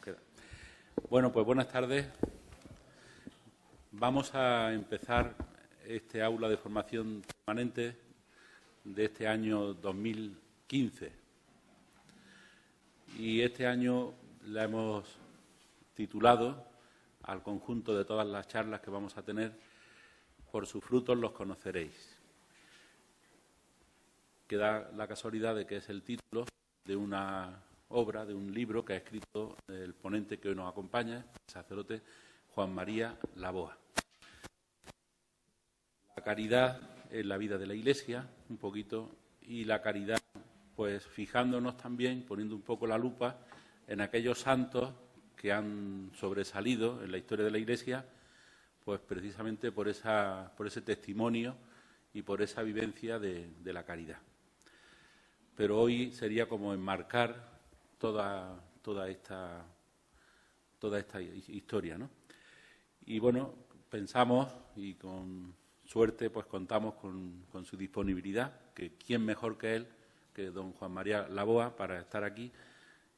queda. Bueno, pues buenas tardes. Vamos a empezar este aula de formación permanente de este año 2015. Y este año la hemos titulado al conjunto de todas las charlas que vamos a tener: por sus frutos los conoceréis. Que da la casualidad de que es el título de una obra, de un libro que ha escrito el ponente que hoy nos acompaña, el sacerdote Juan María Laboa. La caridad en la vida de la Iglesia, un poquito, y la caridad, pues fijándonos también, poniendo un poco la lupa en aquellos santos que han sobresalido en la historia de la Iglesia, pues precisamente por ese testimonio y por esa vivencia de la caridad. Pero hoy sería como enmarcar toda esta historia, ¿no? Y bueno, pensamos, y con suerte pues contamos con su disponibilidad, que quién mejor que él, que don Juan María Laboa, para estar aquí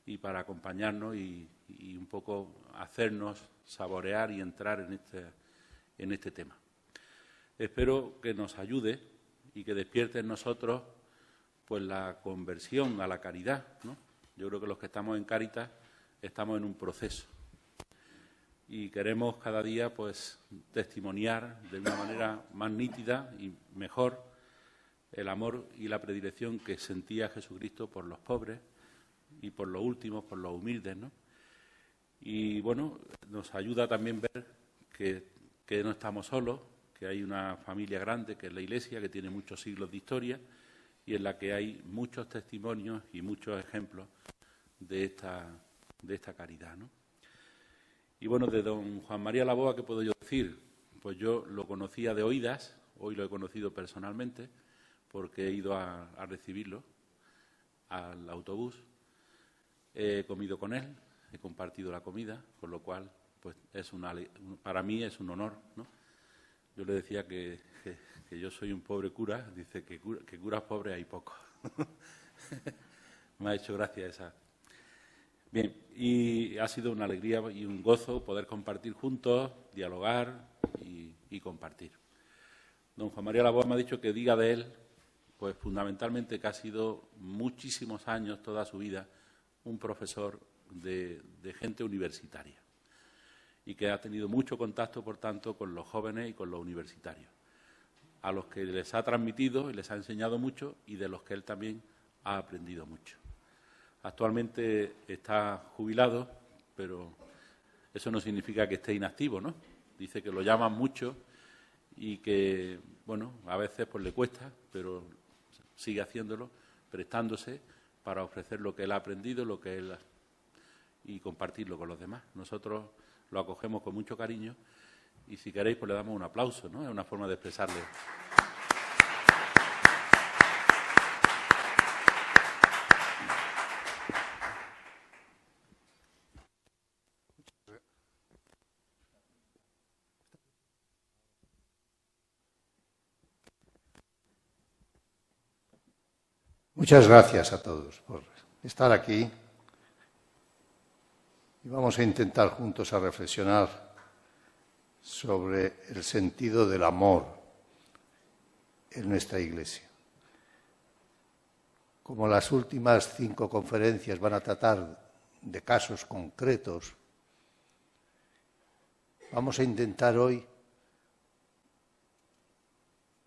y para acompañarnos y un poco hacernos saborear y entrar en este tema. Espero que nos ayude y que despierte en nosotros pues la conversión a la caridad, ¿no? Yo creo que los que estamos en Cáritas estamos en un proceso y queremos cada día pues testimoniar de una manera más nítida y mejor el amor y la predilección que sentía Jesucristo por los pobres y por los últimos, por los humildes, ¿no? Y bueno, nos ayuda también ver que no estamos solos, que hay una familia grande que es la Iglesia, que tiene muchos siglos de historia y en la que hay muchos testimonios y muchos ejemplos de esta caridad, ¿no? Y bueno, de don Juan María Laboa, ¿qué puedo yo decir? Pues yo lo conocía de oídas, hoy lo he conocido personalmente, porque he ido a recibirlo al autobús, he comido con él, he compartido la comida, con lo cual pues para mí es un honor, ¿no? Yo le decía que yo soy un pobre cura, dice que curas pobres hay pocos. Me ha hecho gracia esa. Bien, y ha sido una alegría y un gozo poder compartir juntos, dialogar y compartir. Don Juan María Laboa me ha dicho que diga de él, pues fundamentalmente que ha sido muchísimos años, toda su vida, un profesor de gente universitaria y que ha tenido mucho contacto, por tanto, con los jóvenes y con los universitarios, a los que les ha transmitido y les ha enseñado mucho y de los que él también ha aprendido mucho. Actualmente está jubilado, pero eso no significa que esté inactivo, ¿no? Dice que lo llaman mucho y que, bueno, a veces pues le cuesta, pero sigue haciéndolo, prestándose para ofrecer lo que él ha aprendido, y compartirlo con los demás. Nosotros lo acogemos con mucho cariño y si queréis pues le damos un aplauso, ¿no? Es una forma de expresarle. Muchas gracias a todos por estar aquí y vamos a intentar juntos a reflexionar sobre el sentido del amor en nuestra Iglesia. Como las últimas 5 conferencias van a tratar de casos concretos, vamos a intentar hoy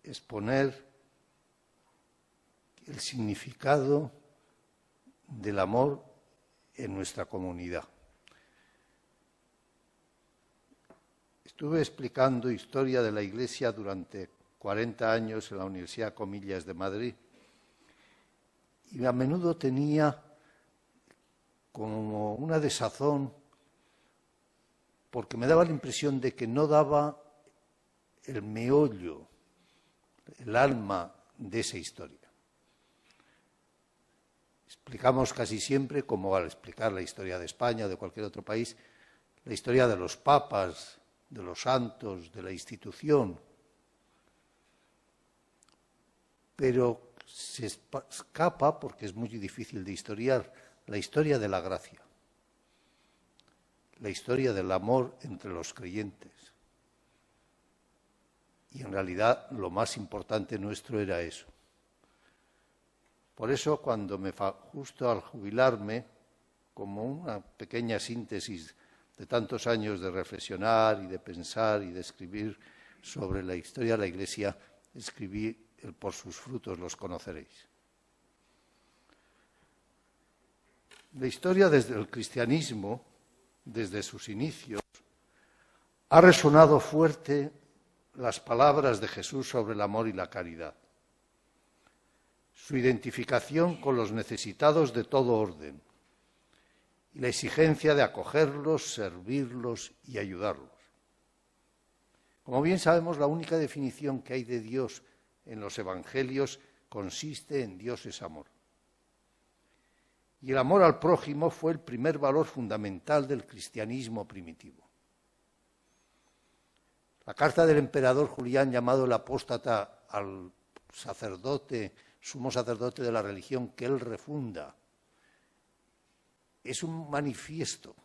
exponer el significado del amor en nuestra comunidad. Estuve explicando historia de la Iglesia durante 40 años en la Universidad Comillas de Madrid y a menudo tenía como una desazón porque me daba la impresión de que no daba el meollo, el alma de esa historia. Explicamos casi siempre, como al explicar la historia de España o de cualquier otro país, la historia de los papas, de los santos, de la institución. Pero se escapa, porque es muy difícil de historiar, la historia de la gracia. la historia del amor entre los creyentes. Y en realidad lo más importante nuestro era eso. Por eso cuando justo al jubilarme, como una pequeña síntesis de tantos años de reflexionar y de pensar y de escribir sobre la historia de la Iglesia, escribí el Por sus frutos los conoceréis. La historia desde el cristianismo, desde sus inicios, ha resonado fuerte las palabras de Jesús sobre el amor y la caridad, su identificación con los necesitados de todo orden y la exigencia de acogerlos, servirlos y ayudarlos. Como bien sabemos, la única definición que hay de Dios en los evangelios consiste en Dios es amor. Y el amor al prójimo fue el primer valor fundamental del cristianismo primitivo. La carta del emperador Julián, llamado el apóstata al sacerdote, sumo sacerdote de la religión que él refunda, es un manifiesto,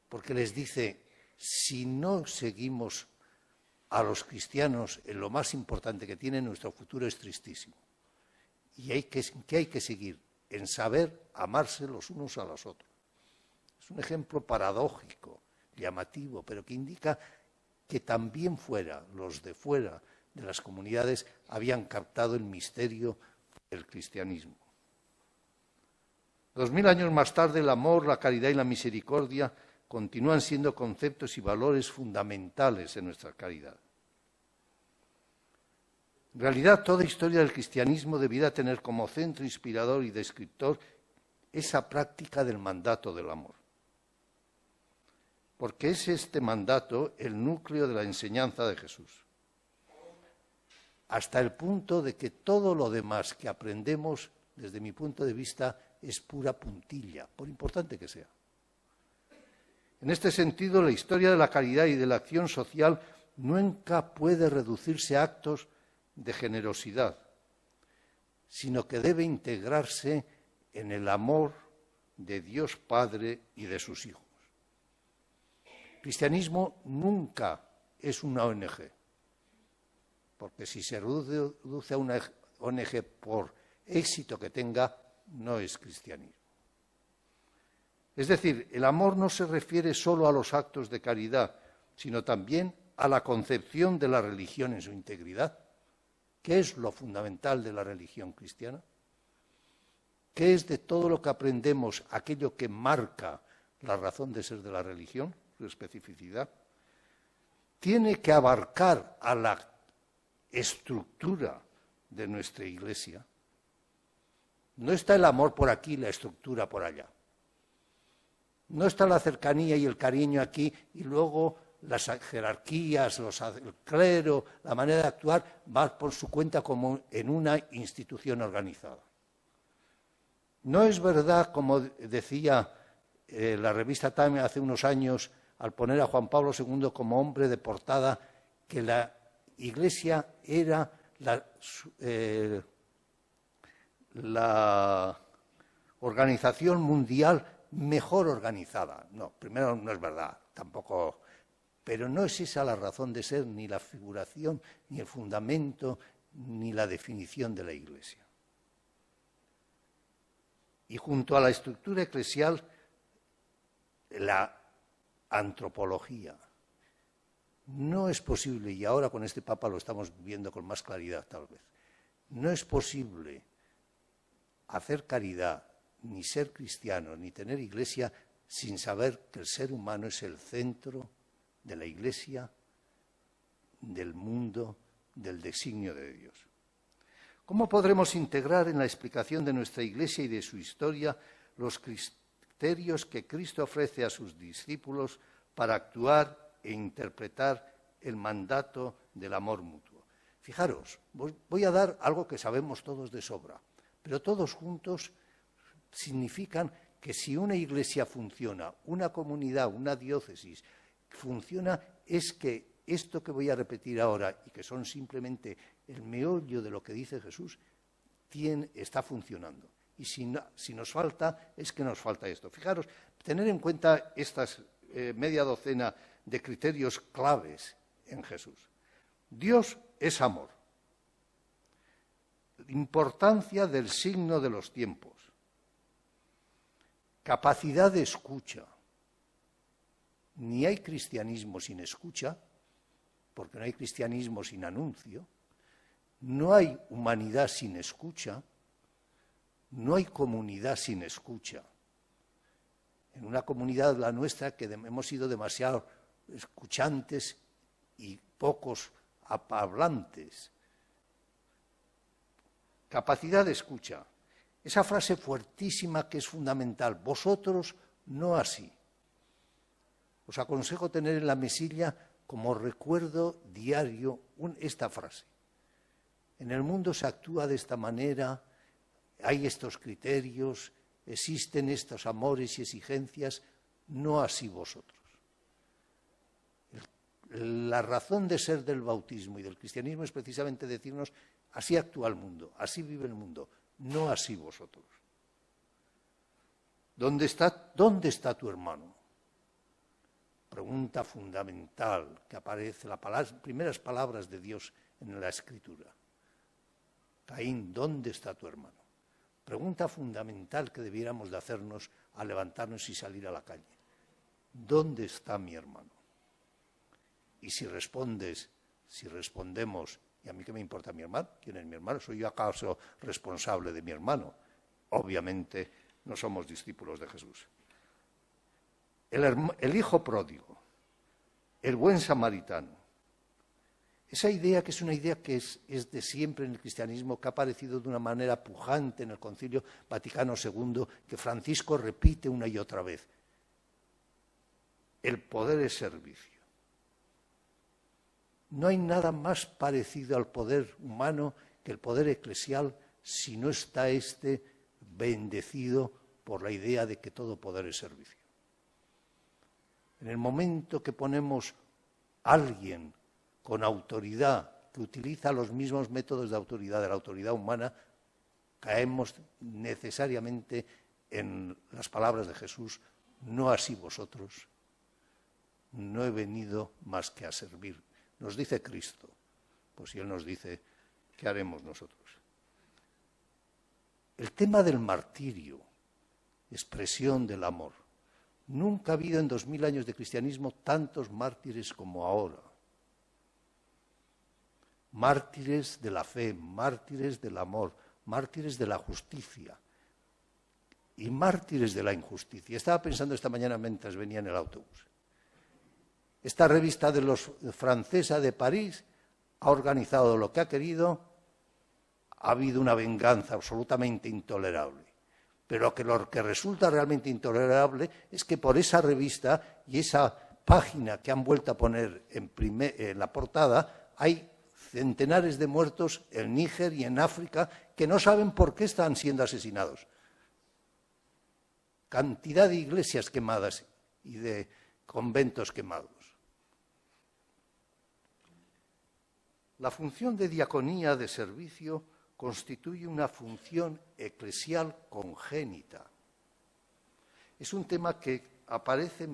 porque les dice, si no seguimos a los cristianos en lo más importante que tienen, nuestro futuro es tristísimo. ¿Y qué hay que seguir? En saber amarse los unos a los otros. Es un ejemplo paradójico, llamativo, pero que indica que también los de fuera de las comunidades habían captado el misterio del cristianismo. 2000 años más tarde, el amor, la caridad y la misericordia continúan siendo conceptos y valores fundamentales en nuestra caridad. En realidad, toda historia del cristianismo debiera tener como centro inspirador y descriptor esa práctica del mandato del amor. Porque es este mandato el núcleo de la enseñanza de Jesús. Hasta el punto de que todo lo demás que aprendemos, desde mi punto de vista, es pura puntilla, por importante que sea. En este sentido, la historia de la caridad y de la acción social nunca puede reducirse a actos de generosidad, sino que debe integrarse en el amor de Dios Padre y de sus hijos. El cristianismo nunca es una ONG, porque si se reduce a una ONG por éxito que tenga, no es cristianismo. Es decir, el amor no se refiere solo a los actos de caridad, sino también a la concepción de la religión en su integridad. ¿Qué es lo fundamental de la religión cristiana? ¿Qué es de todo lo que aprendemos aquello que marca la razón de ser de la religión, su especificidad? Tiene que abarcar a la estructura de nuestra Iglesia. No está el amor por aquí y la estructura por allá. No está la cercanía y el cariño aquí y luego las jerarquías, el clero, la manera de actuar va por su cuenta como en una institución organizada. No es verdad, como decía la revista Time hace unos años, al poner a Juan Pablo II como hombre de portada, que la Iglesia era la organización mundial mejor organizada. No, primero no es verdad, tampoco, pero no es esa la razón de ser, ni la figuración, ni el fundamento, ni la definición de la Iglesia. Y junto a la estructura eclesial, la antropología. No es posible, y ahora con este Papa lo estamos viendo con más claridad tal vez, no es posible hacer caridad, ni ser cristiano, ni tener iglesia, sin saber que el ser humano es el centro de la Iglesia, del mundo, del designio de Dios. ¿Cómo podremos integrar en la explicación de nuestra Iglesia y de su historia los criterios que Cristo ofrece a sus discípulos para actuar e interpretar el mandato del amor mutuo? Fijaros, voy a dar algo que sabemos todos de sobra, pero todos juntos significan que si una iglesia funciona, una comunidad, una diócesis funciona, es que esto que voy a repetir ahora, y que son simplemente el meollo de lo que dice Jesús, está funcionando. Y si nos falta, es que nos falta esto. Fijaros, tener en cuenta estas media docena de criterios claves en Jesús. Dios es amor. Importancia del signo de los tiempos. Capacidad de escucha. Ni hay cristianismo sin escucha, porque no hay cristianismo sin anuncio. No hay humanidad sin escucha. No hay comunidad sin escucha. En una comunidad, la nuestra, que hemos sido demasiado escuchantes y pocos hablantes. Capacidad de escucha. Esa frase fuertísima que es fundamental. Vosotros no así. Os aconsejo tener en la mesilla como recuerdo diario esta frase. En el mundo se actúa de esta manera, hay estos criterios, existen estos amores y exigencias, no así vosotros. La razón de ser del bautismo y del cristianismo es precisamente decirnos, así actúa el mundo, así vive el mundo, no así vosotros. ¿Dónde está tu hermano? Pregunta fundamental que aparece en las primeras palabras de Dios en la Escritura. Caín, ¿dónde está tu hermano? Pregunta fundamental que debiéramos de hacernos al levantarnos y salir a la calle. ¿Dónde está mi hermano? Y si respondemos, ¿y a mí qué me importa mi hermano? ¿Quién es mi hermano? ¿Soy yo acaso responsable de mi hermano? Obviamente no somos discípulos de Jesús. El hijo pródigo, el buen samaritano. Esa idea, que es una idea que es de siempre en el cristianismo, que ha aparecido de una manera pujante en el Concilio Vaticano II, que Francisco repite una y otra vez. El poder es servicio. No hay nada más parecido al poder humano que el poder eclesial si no está éste bendecido por la idea de que todo poder es servicio. En el momento que ponemos a alguien con autoridad, que utiliza los mismos métodos de autoridad de la autoridad humana, caemos necesariamente en las palabras de Jesús, no así vosotros, no he venido más que a servir. Nos dice Cristo, pues si Él nos dice, ¿qué haremos nosotros? El tema del martirio, expresión del amor. Nunca ha habido en 2000 años de cristianismo tantos mártires como ahora. Mártires de la fe, mártires del amor, mártires de la justicia y mártires de la injusticia. Estaba pensando esta mañana mientras venía en el autobús. Esta revista de los francesa de París ha organizado lo que ha querido, ha habido una venganza absolutamente intolerable. Pero lo que resulta realmente intolerable es que por esa revista y esa página que han vuelto a poner en la portada, hay centenares de muertos en Níger y en África que no saben por qué están siendo asesinados. Cantidad de iglesias quemadas y de conventos quemados. La función de diaconía, de servicio, constituye una función eclesial congénita. Es un tema que aparece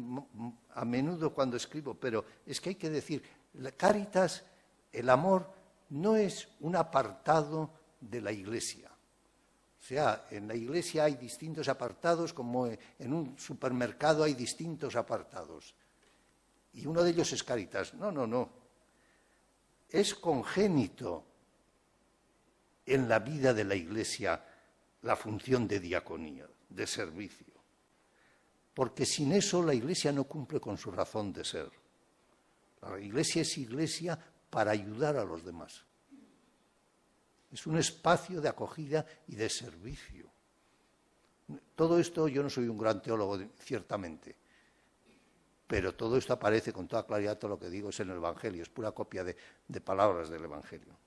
a menudo cuando escribo, pero es que hay que decir, la Cáritas, el amor, no es un apartado de la Iglesia. O sea, en la Iglesia hay distintos apartados, como en un supermercado hay distintos apartados. Y uno de ellos es Cáritas. No. Es congénito en la vida de la Iglesia la función de diaconía, de servicio. Porque sin eso la Iglesia no cumple con su razón de ser. La Iglesia es Iglesia para ayudar a los demás. Es un espacio de acogida y de servicio. Todo esto, yo no soy un gran teólogo, ciertamente, pero todo esto aparece con toda claridad, todo lo que digo es en el Evangelio, es pura copia de palabras del Evangelio.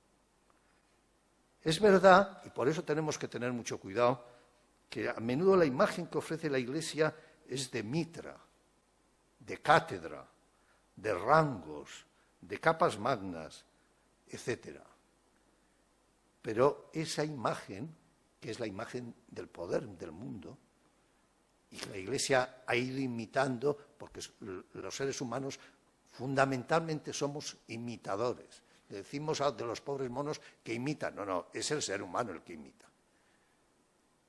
Es verdad, y por eso tenemos que tener mucho cuidado, que a menudo la imagen que ofrece la Iglesia es de mitra, de cátedra, de rangos, de capas magnas, etc. Pero esa imagen, que es la imagen del poder del mundo, y que la Iglesia ha ido imitando, porque los seres humanos fundamentalmente somos imitadores. Decimos de los pobres monos que imitan. No, es el ser humano el que imita.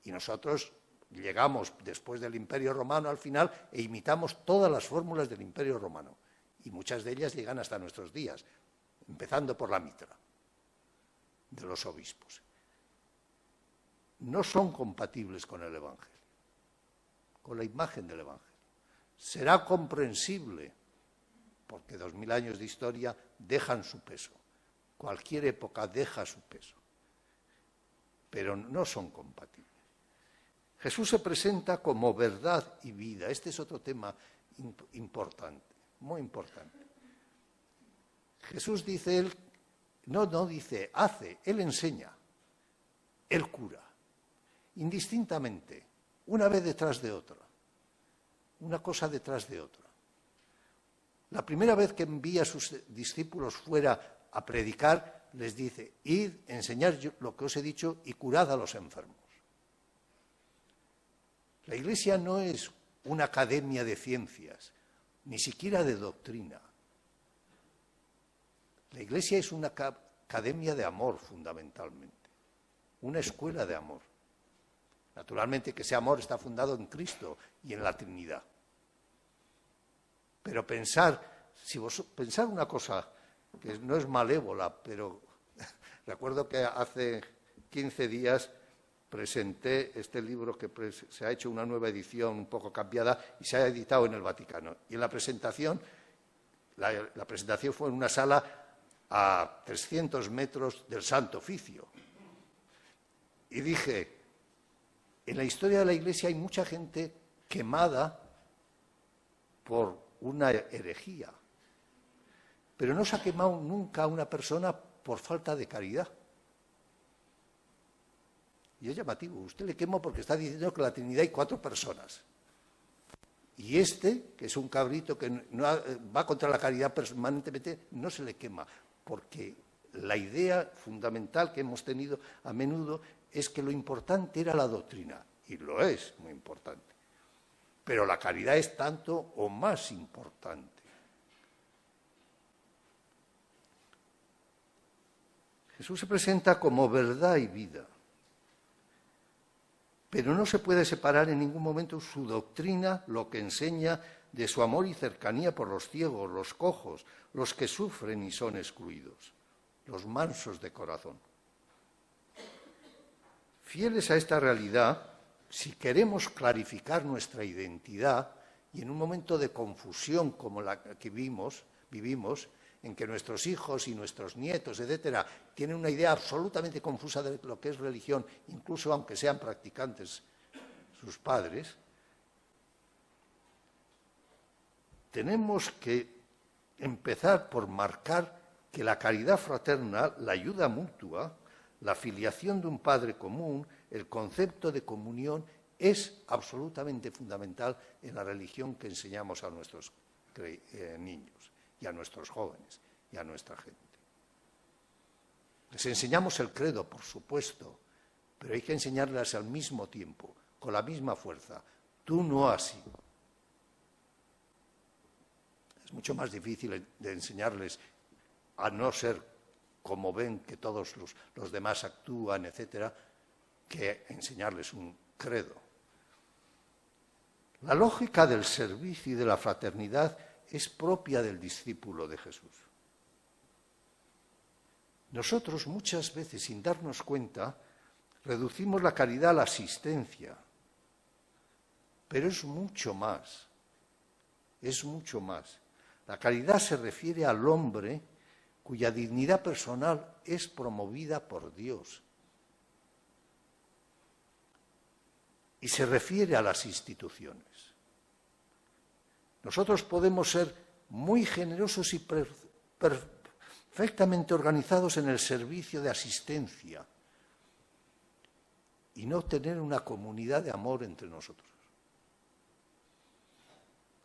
Y nosotros llegamos después del Imperio Romano al final e imitamos todas las fórmulas del Imperio Romano. Y muchas de ellas llegan hasta nuestros días, empezando por la mitra de los obispos. No son compatibles con el Evangelio, con la imagen del Evangelio. Será comprensible, porque 2000 años de historia dejan su peso. Cualquier época deja su peso, pero no son compatibles. Jesús se presenta como verdad y vida. Este es otro tema importante, muy importante. Jesús dice, él no dice, hace, él enseña, él cura, indistintamente, una vez detrás de otra, una cosa detrás de otra. La primera vez que envía a sus discípulos fuera a predicar, les dice, id, enseñad lo que os he dicho y curad a los enfermos. La Iglesia no es una academia de ciencias, ni siquiera de doctrina. La Iglesia es una academia de amor, fundamentalmente, una escuela de amor. Naturalmente que ese amor está fundado en Cristo y en la Trinidad. Pero pensar una cosa que no es malévola, pero recuerdo que hace 15 días presenté este libro que se ha hecho una nueva edición un poco cambiada y se ha editado en el Vaticano. Y en la presentación, la presentación fue en una sala a 300 metros del Santo Oficio. Y dije, en la historia de la Iglesia hay mucha gente quemada por una herejía, pero no se ha quemado nunca a una persona por falta de caridad. Y es llamativo, usted le quemó porque está diciendo que en la Trinidad hay 4 personas. Y que es un cabrito que va contra la caridad permanentemente, no se le quema, porque la idea fundamental que hemos tenido a menudo es que lo importante era la doctrina, y lo es muy importante. Pero la caridad es tanto o más importante. Jesús se presenta como verdad y vida, pero no se puede separar en ningún momento su doctrina, lo que enseña, de su amor y cercanía por los ciegos, los cojos, los que sufren y son excluidos, los mansos de corazón. Fieles a esta realidad, si queremos clarificar nuestra identidad, y en un momento de confusión como la que vivimos, en que nuestros hijos y nuestros nietos, etcétera, tienen una idea absolutamente confusa de lo que es religión, incluso aunque sean practicantes sus padres, tenemos que empezar por marcar que la caridad fraterna, la ayuda mutua, la filiación de un Padre común, el concepto de comunión, es absolutamente fundamental en la religión que enseñamos a nuestros niños y a nuestros jóvenes y a nuestra gente. Les enseñamos el credo, por supuesto, pero hay que enseñarles al mismo tiempo, con la misma fuerza. Tú no así. Es mucho más difícil de enseñarles a no ser como ven que todos los demás actúan, etcétera, que enseñarles un credo. La lógica del servicio y de la fraternidad es propia del discípulo de Jesús. Nosotros muchas veces, sin darnos cuenta, reducimos la caridad a la asistencia, pero es mucho más, La caridad se refiere al hombre cuya dignidad personal es promovida por Dios. Y se refiere a las instituciones. Nosotros podemos ser muy generosos y perfectamente organizados en el servicio de asistencia y no tener una comunidad de amor entre nosotros.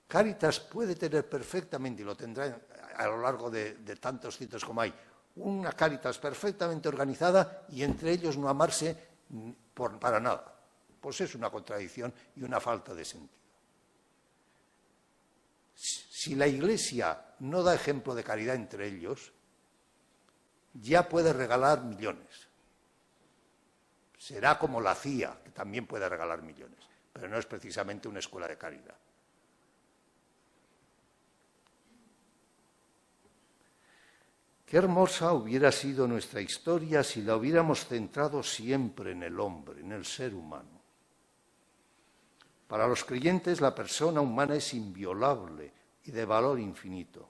Cáritas puede tener perfectamente, y lo tendrá a lo largo de tantos sitios como hay, una Cáritas perfectamente organizada y entre ellos no amarse para nada. Pues es una contradicción y una falta de sentido. Si la Iglesia no da ejemplo de caridad entre ellos, ya puede regalar millones. Será como la CIA, que también puede regalar millones, pero no es precisamente una escuela de caridad. Qué hermosa hubiera sido nuestra historia si la hubiéramos centrado siempre en el hombre, en el ser humano. Para los creyentes, la persona humana es inviolable y de valor infinito,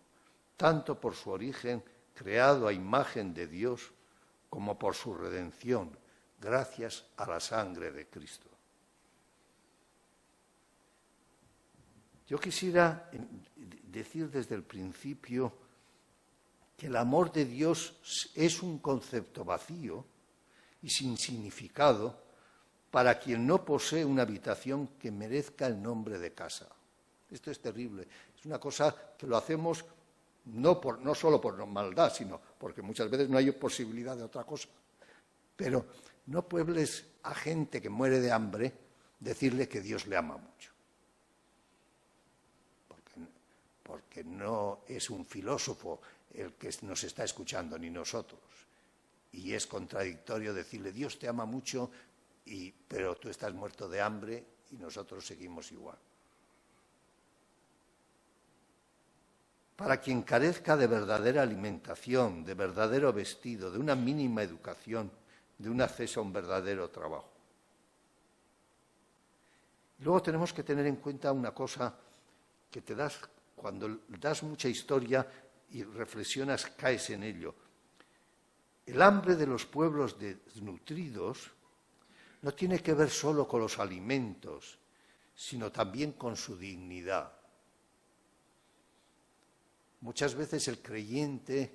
tanto por su origen creado a imagen de Dios, como por su redención, gracias a la sangre de Cristo. Yo quisiera decir desde el principio que el amor de Dios es un concepto vacío y sin significado para quien no posee una habitación que merezca el nombre de casa. Esto es terrible. Es una cosa que lo hacemos no solo por maldad, sino porque muchas veces no hay posibilidad de otra cosa. Pero no puedes a gente que muere de hambre decirle que Dios le ama mucho. Porque no es un filósofo el que nos está escuchando, ni nosotros. Y es contradictorio decirle, Dios te ama mucho, pero tú estás muerto de hambre y nosotros seguimos igual. Para quien carezca de verdadera alimentación, de verdadero vestido, de una mínima educación, de un acceso a un verdadero trabajo. Luego tenemos que tener en cuenta una cosa que te das, cuando das mucha historia y reflexionas, caes en ello. El hambre de los pueblos desnutridos no tiene que ver solo con los alimentos, sino también con su dignidad. Muchas veces el creyente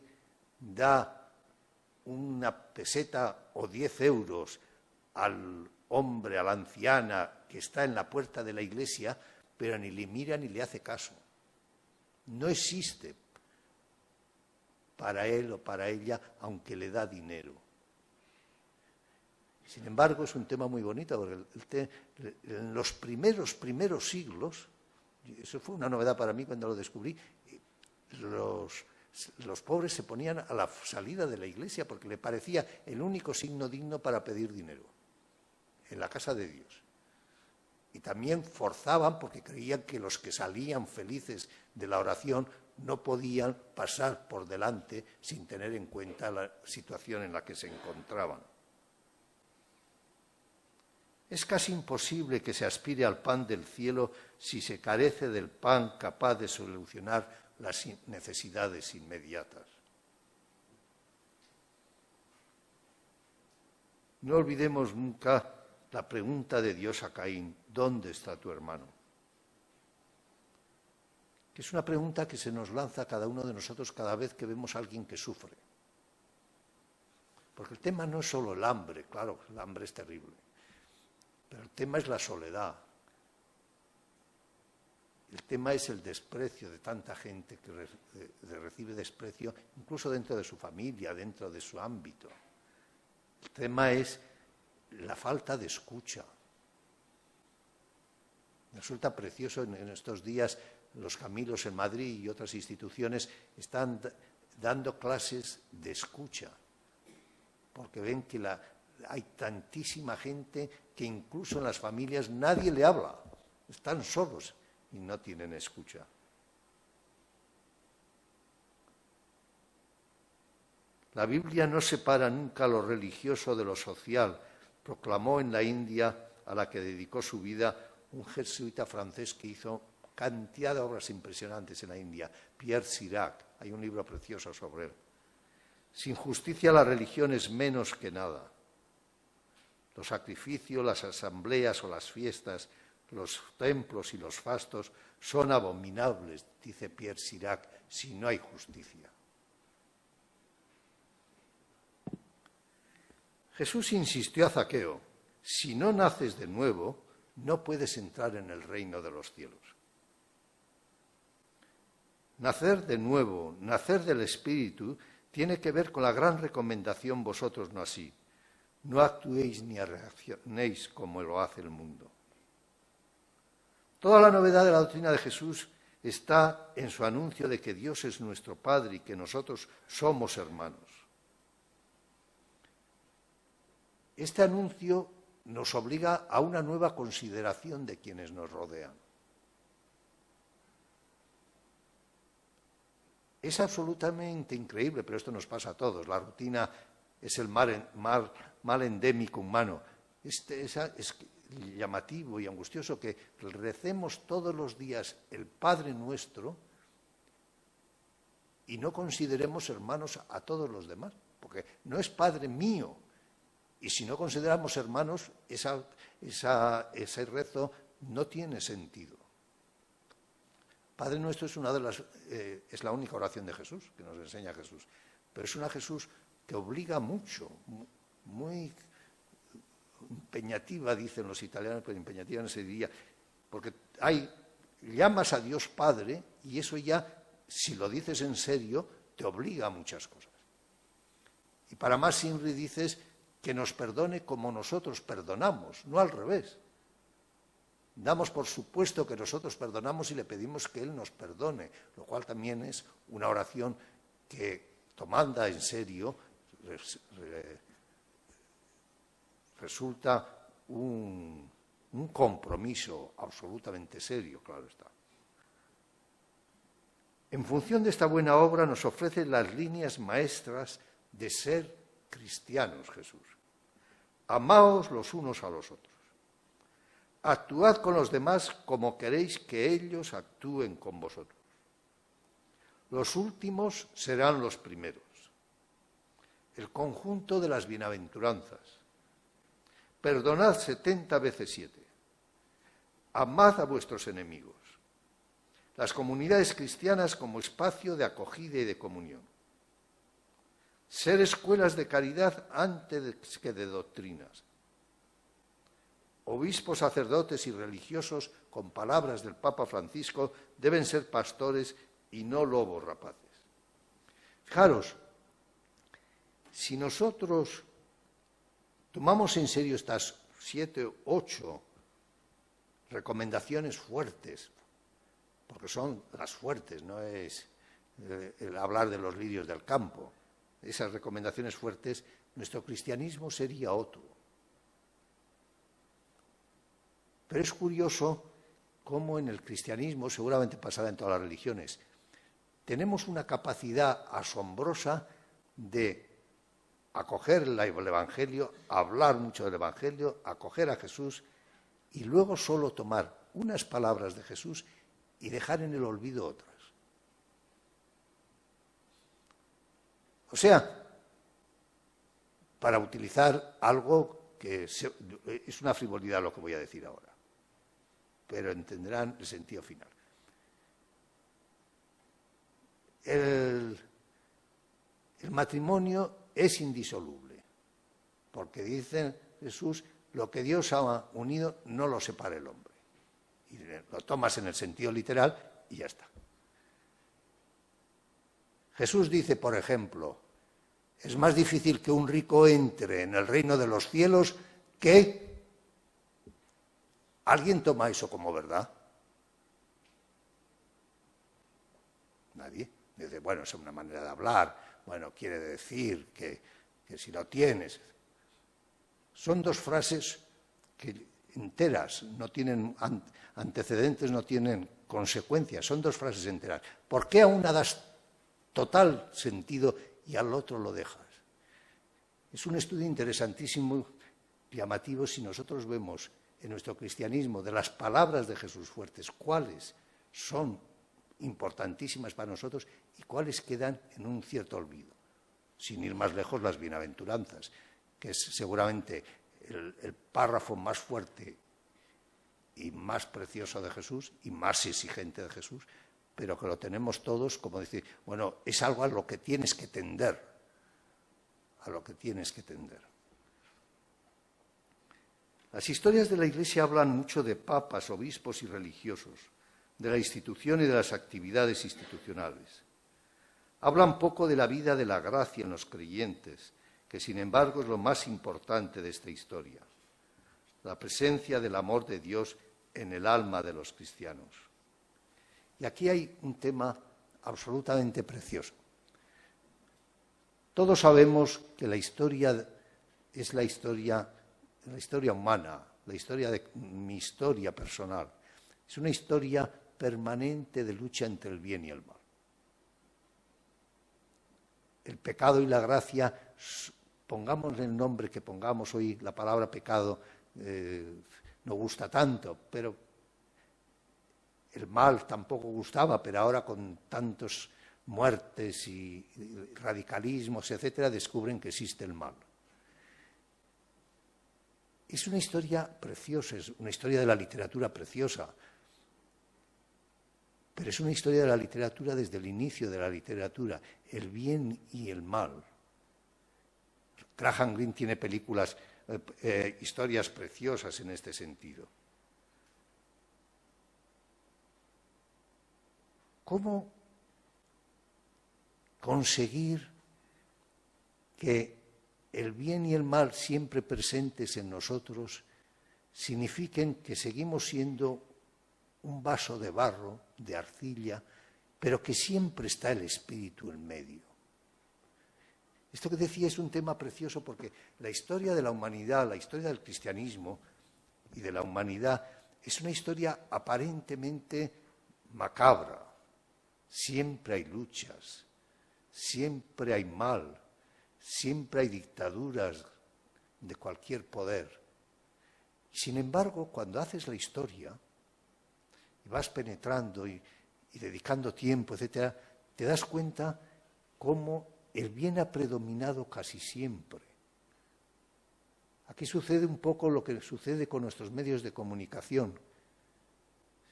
da una peseta o 10 euros al hombre, a la anciana que está en la puerta de la iglesia, pero ni le mira ni le hace caso. No existe para él o para ella, aunque le da dinero. Sin embargo, es un tema muy bonito, porque en los primeros siglos, eso fue una novedad para mí cuando lo descubrí, los pobres se ponían a la salida de la iglesia porque le parecía el único signo digno para pedir dinero, en la casa de Dios. Y también forzaban porque creían que los que salían felices de la oración no podían pasar por delante sin tener en cuenta la situación en la que se encontraban. Es casi imposible que se aspire al pan del cielo si se carece del pan capaz de solucionar las necesidades inmediatas. No olvidemos nunca la pregunta de Dios a Caín, ¿dónde está tu hermano? Que es una pregunta que se nos lanza a cada uno de nosotros cada vez que vemos a alguien que sufre. Porque el tema no es solo el hambre, claro, el hambre es terrible, pero el tema es la soledad. El tema es el desprecio de tanta gente que recibe desprecio, incluso dentro de su familia, dentro de su ámbito. El tema es la falta de escucha. Resulta precioso en estos días los Camilos en Madrid y otras instituciones están dando clases de escucha, porque ven que hay tantísima gente que incluso en las familias nadie le habla, están solos y no tienen escucha. La Biblia no separa nunca lo religioso de lo social, proclamó en la India, a la que dedicó su vida, un jesuita francés que hizo cantidad de obras impresionantes en la India, Pierre Sirac. Hay un libro precioso sobre él. Sin justicia la religión es menos que nada. Los sacrificios, las asambleas o las fiestas, los templos y los fastos son abominables, dice Pierre Sirac, si no hay justicia. Jesús insistió a Zaqueo, si no naces de nuevo, no puedes entrar en el reino de los cielos. Nacer de nuevo, nacer del Espíritu, tiene que ver con la gran recomendación vosotros no así. no actuéis ni reaccionéis como lo hace el mundo. Toda la novedad de la doctrina de Jesús está en su anuncio de que Dios es nuestro Padre y que nosotros somos hermanos. Este anuncio nos obliga a una nueva consideración de quienes nos rodean. Es absolutamente increíble, pero esto nos pasa a todos. La rutina es el mal endémico humano. Es llamativo y angustioso que recemos todos los días el Padre Nuestro y no consideremos hermanos a todos los demás, porque no es Padre mío. Y si no consideramos hermanos, ese rezo no tiene sentido. Padre Nuestro es la única oración de Jesús, que nos enseña Jesús. Pero es una Jesús que obliga mucho, muy empeñativa, dicen los italianos, pero empeñativa no se diría, porque llamas a Dios Padre y eso ya, si lo dices en serio, te obliga a muchas cosas. Y para más Inri dices que nos perdone como nosotros perdonamos, no al revés. Damos por supuesto que nosotros perdonamos y le pedimos que Él nos perdone, lo cual también es una oración que, tomada en serio, resulta un compromiso absolutamente serio, claro está. En función de esta buena obra nos ofrece las líneas maestras de ser cristianos, Jesús. Amaos los unos a los otros. Actuad con los demás como queréis que ellos actúen con vosotros. Los últimos serán los primeros. El conjunto de las bienaventuranzas. Perdonad 70 veces 7. Amad a vuestros enemigos. Las comunidades cristianas como espacio de acogida y de comunión. Ser escuelas de caridad antes que de doctrinas. Obispos, sacerdotes y religiosos, con palabras del Papa Francisco, deben ser pastores y no lobos rapaces. Fijaros, si nosotros tomamos en serio estas 7 o 8 recomendaciones fuertes, porque son las fuertes, no es el hablar de los lirios del campo, esas recomendaciones fuertes, nuestro cristianismo sería otro. Pero es curioso cómo en el cristianismo, seguramente pasará en todas las religiones, tenemos una capacidad asombrosa de acoger el Evangelio, hablar mucho del Evangelio, acoger a Jesús y luego solo tomar unas palabras de Jesús y dejar en el olvido otras. O sea, para utilizar algo que es una frivolidad lo que voy a decir ahora, pero entenderán el sentido final. El matrimonio es indisoluble, porque dice Jesús, lo que Dios ha unido no lo separa el hombre. Y lo tomas en el sentido literal y ya está. Jesús dice, por ejemplo, es más difícil que un rico entre en el reino de los cielos que... ¿Alguien toma eso como verdad? Nadie. Dice, bueno, es una manera de hablar, bueno, quiere decir que si lo tienes. Son dos frases que enteras, no tienen antecedentes, no tienen consecuencias, son dos frases enteras. ¿Por qué a una das total sentido y al otro lo dejas? Es un estudio interesantísimo, llamativo, si nosotros vemos en nuestro cristianismo de las palabras de Jesús fuertes, cuáles son importantísimas para nosotros y cuáles quedan en un cierto olvido. Sin ir más lejos, las bienaventuranzas, que es seguramente el párrafo más fuerte y más precioso de Jesús y más exigente de Jesús, pero que lo tenemos todos como decir, bueno, es algo a lo que tienes que tender, a lo que tienes que tender. Las historias de la Iglesia hablan mucho de papas, obispos y religiosos, de la institución y de las actividades institucionales. Hablan poco de la vida de la gracia en los creyentes, que sin embargo es lo más importante de esta historia, la presencia del amor de Dios en el alma de los cristianos. Y aquí hay un tema absolutamente precioso. Todos sabemos que la historia es la historia humana, la historia de mi historia personal. Es una historia permanente de lucha entre el bien y el mal. El pecado y la gracia, pongamos el nombre que pongamos hoy, la palabra pecado no gusta tanto, pero el mal tampoco gustaba, pero ahora con tantas muertes y radicalismos, etcétera, descubren que existe el mal. Es una historia preciosa, es una historia de la literatura preciosa, pero es una historia de la literatura desde el inicio de la literatura, el bien y el mal. Graham Greene tiene películas, historias preciosas en este sentido. ¿Cómo conseguir que el bien y el mal siempre presentes en nosotros signifiquen que seguimos siendo un vaso de barro, de arcilla, pero que siempre está el espíritu en medio? Esto que decía es un tema precioso porque la historia de la humanidad, la historia del cristianismo y de la humanidad es una historia aparentemente macabra. Siempre hay luchas, siempre hay mal, siempre hay dictaduras de cualquier poder. Sin embargo, cuando haces la historia y vas penetrando y dedicando tiempo, etcétera, te das cuenta cómo el bien ha predominado casi siempre. Aquí sucede un poco lo que sucede con nuestros medios de comunicación.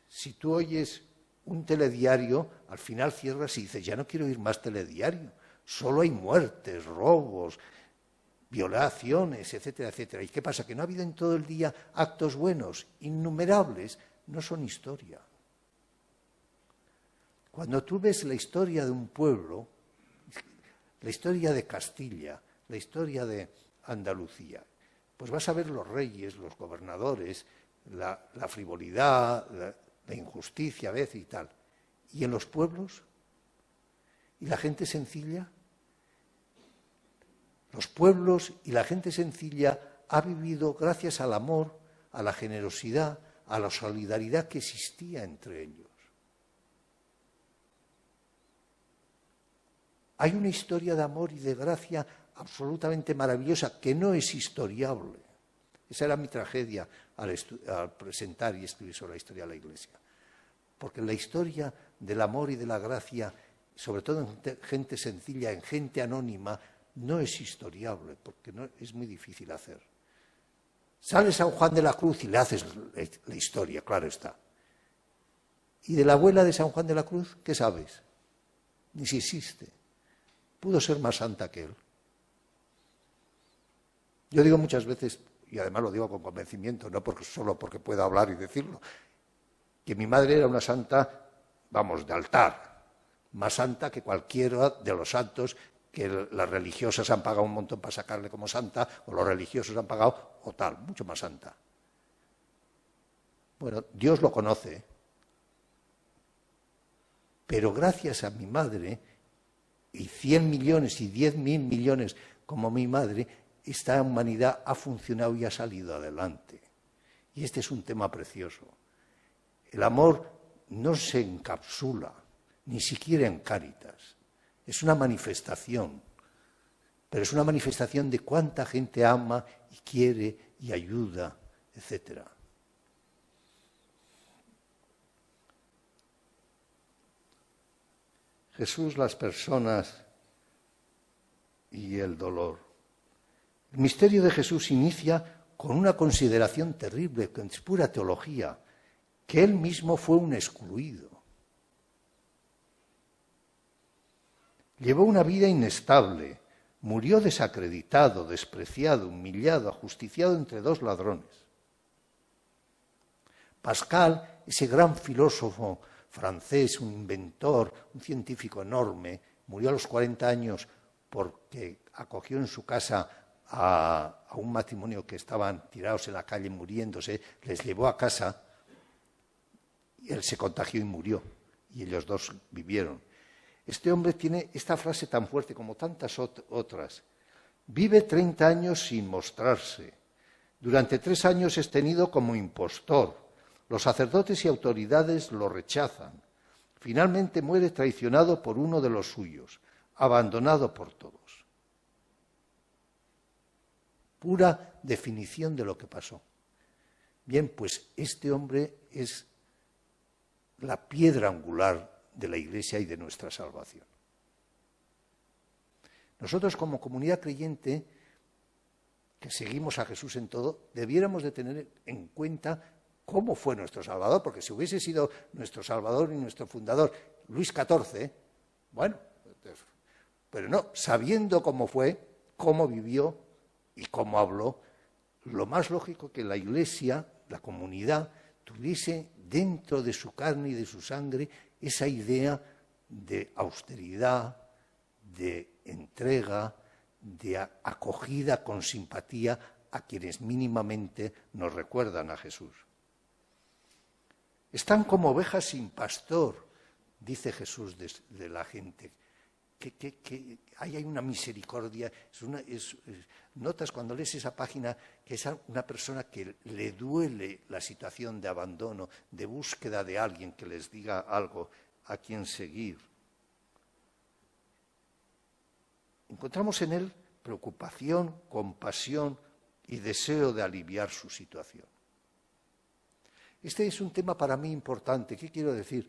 Si tú oyes un telediario, al final cierras y dices, ya no quiero oír más telediario. Solo hay muertes, robos, violaciones, etcétera, etcétera. ¿Y qué pasa? ¿Que no ha habido en todo el día actos buenos? Innumerables. No son historia. Cuando tú ves la historia de un pueblo, la historia de Castilla, la historia de Andalucía, pues vas a ver los reyes, los gobernadores, la frivolidad, la injusticia a veces y tal. ¿Y en los pueblos? ¿Y la gente sencilla? Los pueblos y la gente sencilla ha vivido gracias al amor, a la generosidad, a la solidaridad que existía entre ellos. Hay una historia de amor y de gracia absolutamente maravillosa que no es historiable. Esa era mi tragedia al presentar y escribir sobre la historia de la Iglesia. Porque la historia del amor y de la gracia, sobre todo en gente sencilla, en gente anónima, no es historiable, porque no, es muy difícil hacer. Sale San Juan de la Cruz y le haces la historia, claro está. ¿Y de la abuela de San Juan de la Cruz qué sabes? Ni si existe. Pudo ser más santa que él. Yo digo muchas veces, y además lo digo con convencimiento, no solo porque pueda hablar y decirlo, que mi madre era una santa, vamos, de altar, más santa que cualquiera de los santos que las religiosas han pagado un montón para sacarle como santa, o los religiosos han pagado, o tal, mucho más santa. Bueno, Dios lo conoce, pero gracias a mi madre, y 100 millones y 10.000 millones como mi madre, esta humanidad ha funcionado y ha salido adelante. Y este es un tema precioso. El amor no se encapsula, ni siquiera en Cáritas. Es una manifestación, pero es una manifestación de cuánta gente ama y quiere y ayuda, etcétera. Jesús, las personas y el dolor. El misterio de Jesús inicia con una consideración terrible, que es pura teología, que él mismo fue un excluido. Llevó una vida inestable, murió desacreditado, despreciado, humillado, ajusticiado entre dos ladrones. Pascal, ese gran filósofo francés, un inventor, un científico enorme, murió a los 40 años porque acogió en su casa a un matrimonio que estaban tirados en la calle muriéndose, les llevó a casa, y él se contagió y murió, y ellos dos vivieron. Este hombre tiene esta frase tan fuerte como tantas otras. Vive 30 años sin mostrarse. Durante 3 años es tenido como impostor. Los sacerdotes y autoridades lo rechazan. Finalmente muere traicionado por uno de los suyos, abandonado por todos. Pura definición de lo que pasó. Bien, pues este hombre es la piedra angular de la Iglesia y de nuestra salvación. Nosotros, como comunidad creyente, que seguimos a Jesús en todo, debiéramos de tener en cuenta cómo fue nuestro Salvador, porque si hubiese sido nuestro Salvador y nuestro fundador Luis XIV, bueno, pero no, sabiendo cómo fue, cómo vivió y cómo habló, lo más lógico que la Iglesia, la comunidad, tuviese dentro de su carne y de su sangre esa idea de austeridad, de entrega, de acogida con simpatía a quienes mínimamente nos recuerdan a Jesús. Están como ovejas sin pastor, dice Jesús de la gente. Que ahí hay una misericordia. Notas cuando lees esa página que es una persona que le duele la situación de abandono, de búsqueda de alguien que les diga algo a quien seguir. Encontramos en él preocupación, compasión y deseo de aliviar su situación. Este es un tema para mí importante. ¿Qué quiero decir?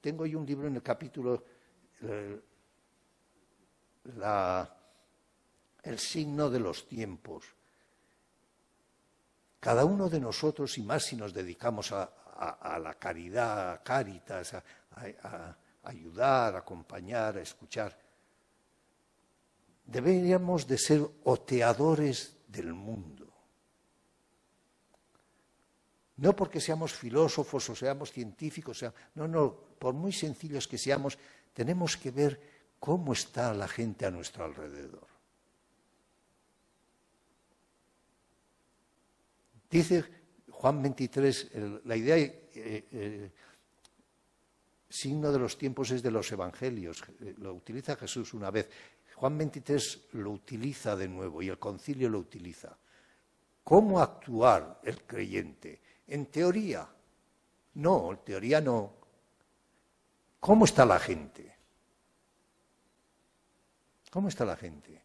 Tengo yo un libro en el capítulo El signo de los tiempos. Cada uno de nosotros, y más si nos dedicamos a la caridad, a Cáritas, a ayudar, a acompañar, a escuchar, deberíamos de ser oteadores del mundo. No porque seamos filósofos o seamos científicos, no, por muy sencillos que seamos, tenemos que ver cómo está la gente a nuestro alrededor. Dice Juan 23, la idea, signo de los tiempos es de los evangelios, lo utiliza Jesús una vez. Juan 23 lo utiliza de nuevo y el concilio lo utiliza. ¿Cómo actuar el creyente? En teoría, no, en teoría no. ¿Cómo está la gente? ¿Cómo está la gente?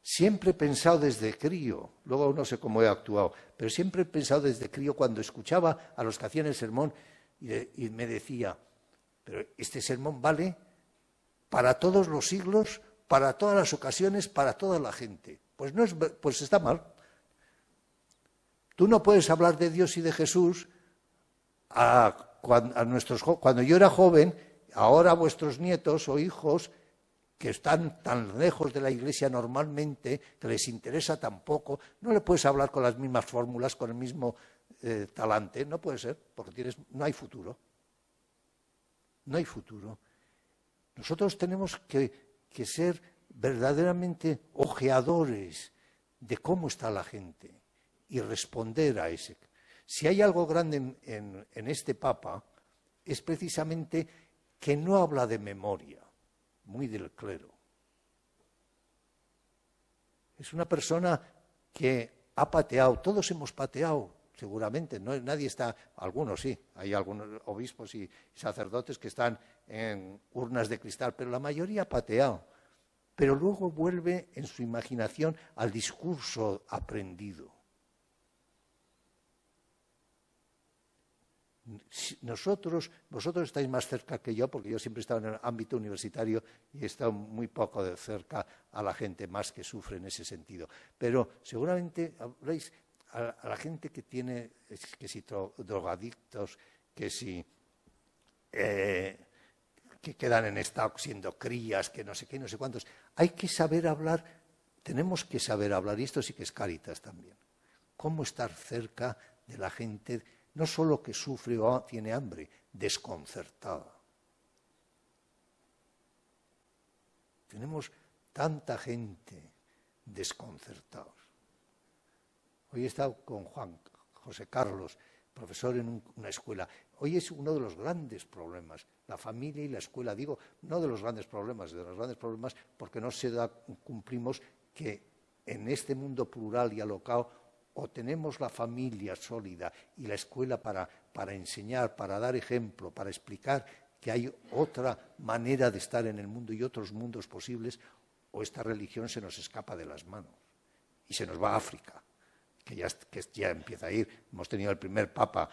Siempre he pensado desde crío, luego no sé cómo he actuado, pero siempre he pensado desde crío cuando escuchaba a los que hacían el sermón y me decía, pero este sermón vale para todos los siglos, para todas las ocasiones, para toda la gente. Pues no es, pues está mal. Tú no puedes hablar de Dios y de Jesús cuando yo era joven, ahora vuestros nietos o hijos que están tan lejos de la Iglesia normalmente, que les interesa tan poco, no le puedes hablar con las mismas fórmulas, con el mismo talante, no puede ser, porque no hay futuro. No hay futuro. Nosotros tenemos que ser verdaderamente ojeadores de cómo está la gente y responder a ese. Si hay algo grande en este Papa, es precisamente que no habla de memoria, muy del clero. Es una persona que ha pateado, todos hemos pateado, seguramente, no, nadie está, algunos sí, hay algunos obispos y sacerdotes que están en urnas de cristal, pero la mayoría ha pateado. Pero luego vuelve en su imaginación al discurso aprendido. Vosotros estáis más cerca que yo, porque yo siempre he estado en el ámbito universitario y he estado muy poco de cerca a la gente más que sufre en ese sentido. Pero seguramente habréis a la gente que tiene, que si drogadictos, que si que quedan en estado siendo crías, que no sé qué, no sé cuántos. Hay que saber hablar, tenemos que saber hablar, y esto sí que es Cáritas también. Cómo estar cerca de la gente, no solo que sufre o tiene hambre, desconcertada. tenemos tanta gente desconcertados. Hoy he estado con Juan José Carlos, profesor en una escuela. Hoy es uno de los grandes problemas, la familia y la escuela. Digo, no de los grandes problemas, porque no cumplimos que en este mundo plural y alocado o tenemos la familia sólida y la escuela para enseñar, para dar ejemplo, para explicar que hay otra manera de estar en el mundo y otros mundos posibles, o esta religión se nos escapa de las manos y se nos va a África, que ya empieza a ir. Hemos tenido el primer papa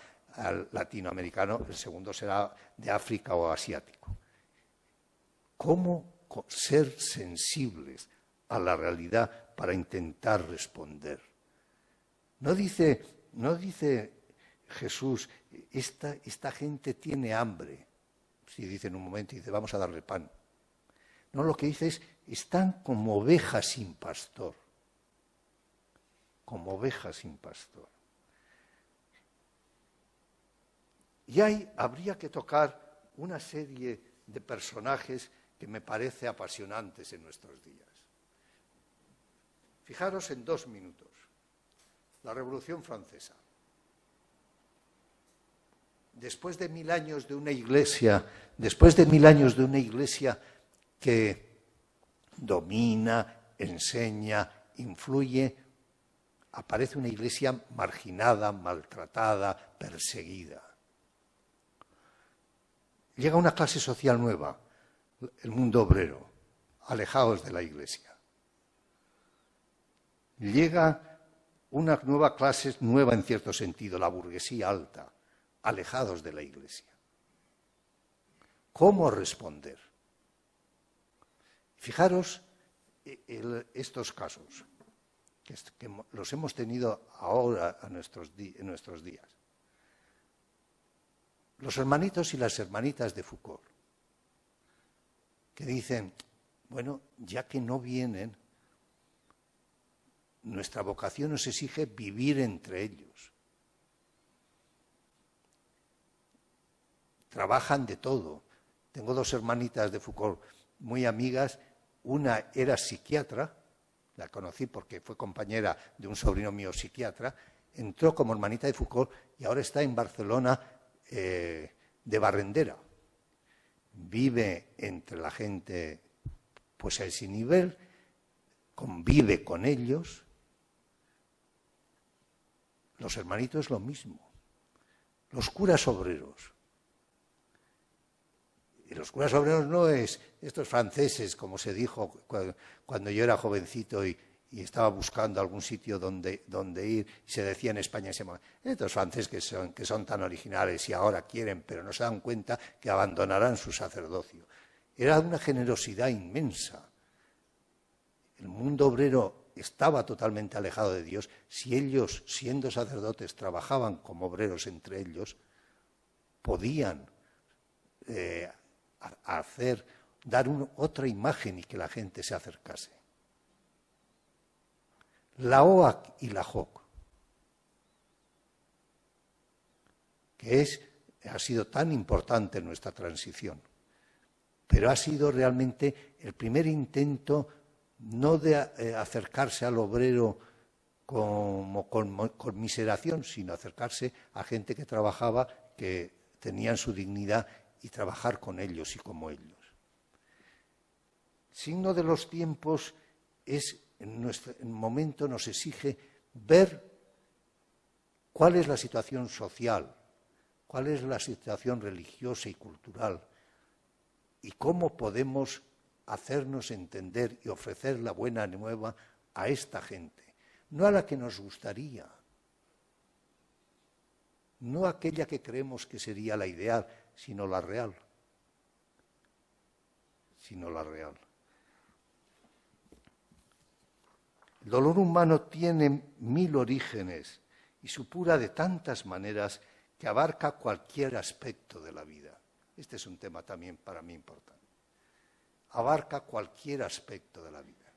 latinoamericano, el segundo será de África o asiático. ¿Cómo ser sensibles a la realidad para intentar responder? No dice Jesús, esta gente tiene hambre. Sí, dice en un momento, dice, vamos a darle pan. No, lo que dice es, están como ovejas sin pastor. Como ovejas sin pastor. Y ahí habría que tocar una serie de personajes que me parece apasionantes en nuestros días. Fijaros en 2 minutos. La Revolución Francesa. Después de 1000 años de una iglesia, que domina, enseña, influye, aparece una iglesia marginada, maltratada, perseguida. Llega una clase social nueva, el mundo obrero, alejados de la iglesia. Llega una nueva clase, nueva en cierto sentido, la burguesía alta, alejados de la iglesia. ¿Cómo responder? Fijaros estos casos, que los hemos tenido ahora en nuestros días. Los hermanitos y las hermanitas de Foucault, que dicen, bueno, ya que no vienen, nuestra vocación nos exige vivir entre ellos. Trabajan de todo. Tengo 2 hermanitas de Foucault muy amigas. Una era psiquiatra, la conocí porque fue compañera de un sobrino mío psiquiatra, entró como hermanita de Foucault y ahora está en Barcelona de barrendera. Vive entre la gente pues a ese nivel, convive con ellos. Los hermanitos lo mismo. Los curas obreros. Y los curas obreros no es estos franceses, como se dijo cuando yo era jovencito y estaba buscando algún sitio donde ir, y se decía en España, estos franceses que son tan originales y ahora quieren, pero no se dan cuenta que abandonarán su sacerdocio. Era una generosidad inmensa. El mundo obrero estaba totalmente alejado de Dios. Si ellos, siendo sacerdotes, trabajaban como obreros entre ellos, podían dar otra imagen y que la gente se acercase. La OAC y la JOC, que ha sido tan importante en nuestra transición, pero ha sido realmente el primer intento no de acercarse al obrero como con conmiseración, sino acercarse a gente que trabajaba, que tenían su dignidad, y trabajar con ellos y como ellos. Signo de los tiempos es, en nuestro momento nos exige ver cuál es la situación social, cuál es la situación religiosa y cultural, y cómo podemos hacernos entender y ofrecer la buena nueva a esta gente, no a la que nos gustaría, no aquella que creemos que sería la ideal, sino la real. El dolor humano tiene 1000 orígenes y supura de tantas maneras que abarca cualquier aspecto de la vida. Este es un tema también para mí importante. Abarca cualquier aspecto de la vida.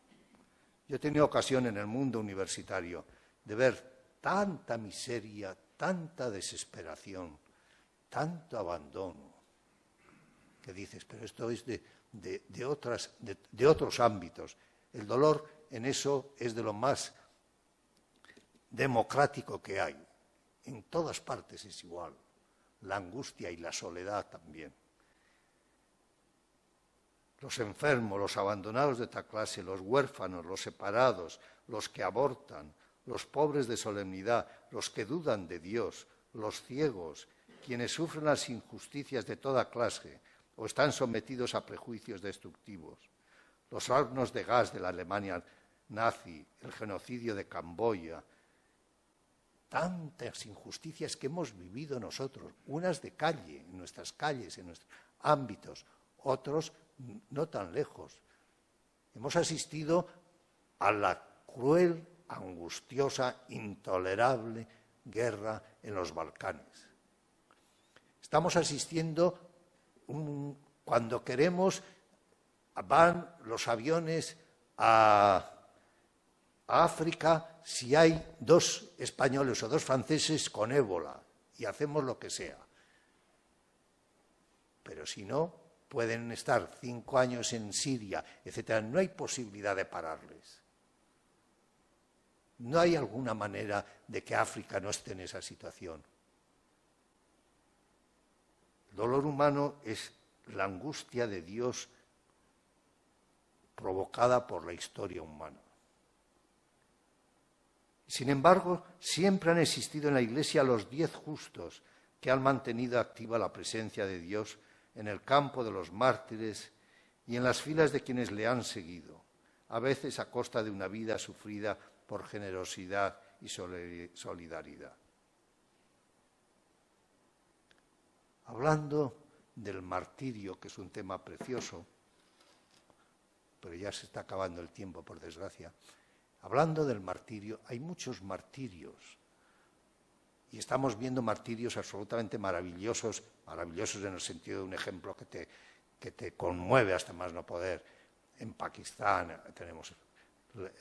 Yo he tenido ocasión en el mundo universitario de ver tanta miseria, tanta desesperación, tanto abandono, que dices, pero esto es de otros ámbitos. El dolor en eso es de lo más democrático que hay. En todas partes es igual. La angustia y la soledad también. Los enfermos, los abandonados de esta clase, los huérfanos, los separados, los que abortan, los pobres de solemnidad, los que dudan de Dios, los ciegos, quienes sufren las injusticias de toda clase o están sometidos a prejuicios destructivos, los hornos de gas de la Alemania nazi, el genocidio de Camboya, tantas injusticias que hemos vivido nosotros, unas de calle, en nuestras calles, en nuestros ámbitos, otros no tan lejos. Hemos asistido a la cruel, angustiosa, intolerable guerra en los Balcanes. Estamos asistiendo, cuando queremos, van los aviones a África si hay 2 españoles o 2 franceses con ébola y hacemos lo que sea. Pero si no, pueden estar 5 años en Siria, etcétera. No hay posibilidad de pararles. No hay alguna manera de que África no esté en esa situación. El dolor humano es la angustia de Dios provocada por la historia humana. Sin embargo, siempre han existido en la Iglesia los 10 justos que han mantenido activa la presencia de Dios en el campo de los mártires y en las filas de quienes le han seguido, a veces a costa de una vida sufrida por generosidad y solidaridad. Hablando del martirio, que es un tema precioso, pero ya se está acabando el tiempo, por desgracia. Hablando del martirio, hay muchos martirios. Y estamos viendo martirios absolutamente maravillosos, maravillosos en el sentido de un ejemplo que te conmueve hasta más no poder. En Pakistán tenemos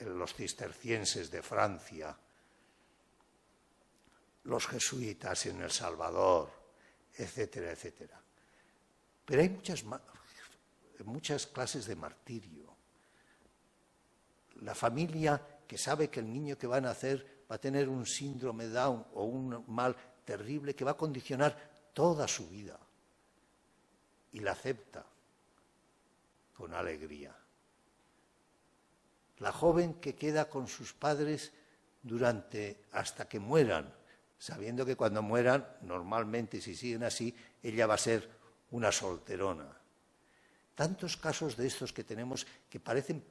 los cistercienses de Francia, los jesuitas en El Salvador, etcétera, etcétera. Pero hay muchas clases de martirio. La familia que sabe que el niño que va a nacer va a tener un síndrome Down o un mal terrible que va a condicionar toda su vida y la acepta con alegría. La joven que queda con sus padres hasta que mueran, sabiendo que cuando mueran, normalmente si siguen así, ella va a ser una solterona. Tantos casos de estos que tenemos que parecen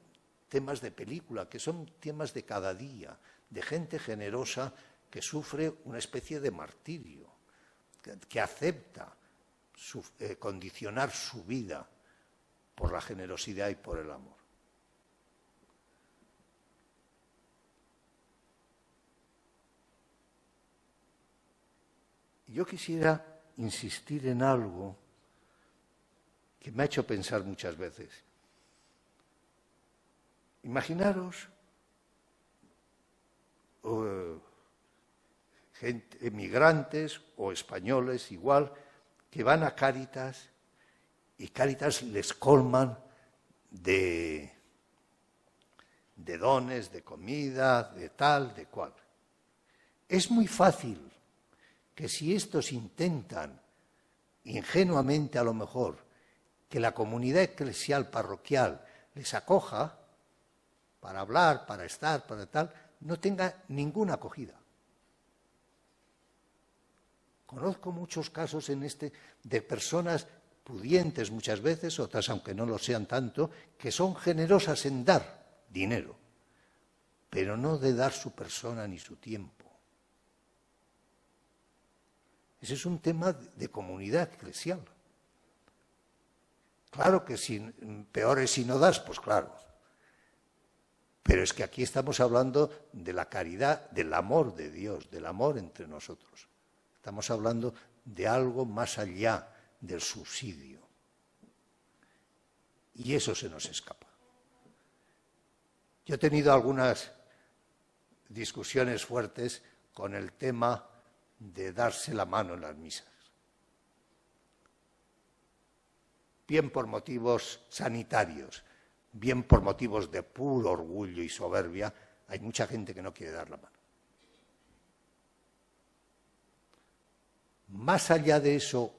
temas de película, que son temas de cada día, de gente generosa que sufre una especie de martirio, que acepta condicionar su vida por la generosidad y por el amor. Yo quisiera insistir en algo que me ha hecho pensar muchas veces. Imaginaros emigrantes o españoles igual que van a Cáritas y Cáritas les colman de dones, de comida, de tal, de cual. Es muy fácil que si estos intentan, ingenuamente a lo mejor, que la comunidad eclesial parroquial les acoja para hablar, para estar, para tal, no tenga ninguna acogida. Conozco muchos casos de personas pudientes muchas veces, otras aunque no lo sean tanto, que son generosas en dar dinero, pero no de dar su persona ni su tiempo. Ese es un tema de comunidad eclesial. Claro que peor es si no das, pues claro. Pero es que aquí estamos hablando de la caridad, del amor de Dios, del amor entre nosotros. Estamos hablando de algo más allá del subsidio. Y eso se nos escapa. Yo he tenido algunas discusiones fuertes con el tema de darse la mano en las misas. bien por motivos sanitarios, bien por motivos de puro orgullo y soberbia, hay mucha gente que no quiere dar la mano. Más allá de eso,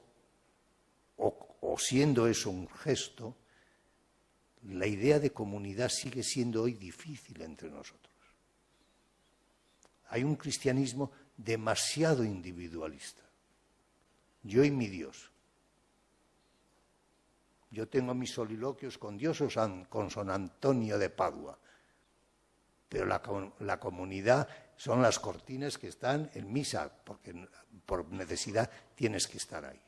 o siendo eso un gesto, la idea de comunidad sigue siendo hoy difícil entre nosotros. Hay un cristianismo demasiado individualista. Yo y mi Dios. Yo tengo mis soliloquios con Dios o con San Antonio de Padua, pero la comunidad son las cortinas que están en misa, porque por necesidad tienes que estar ahí.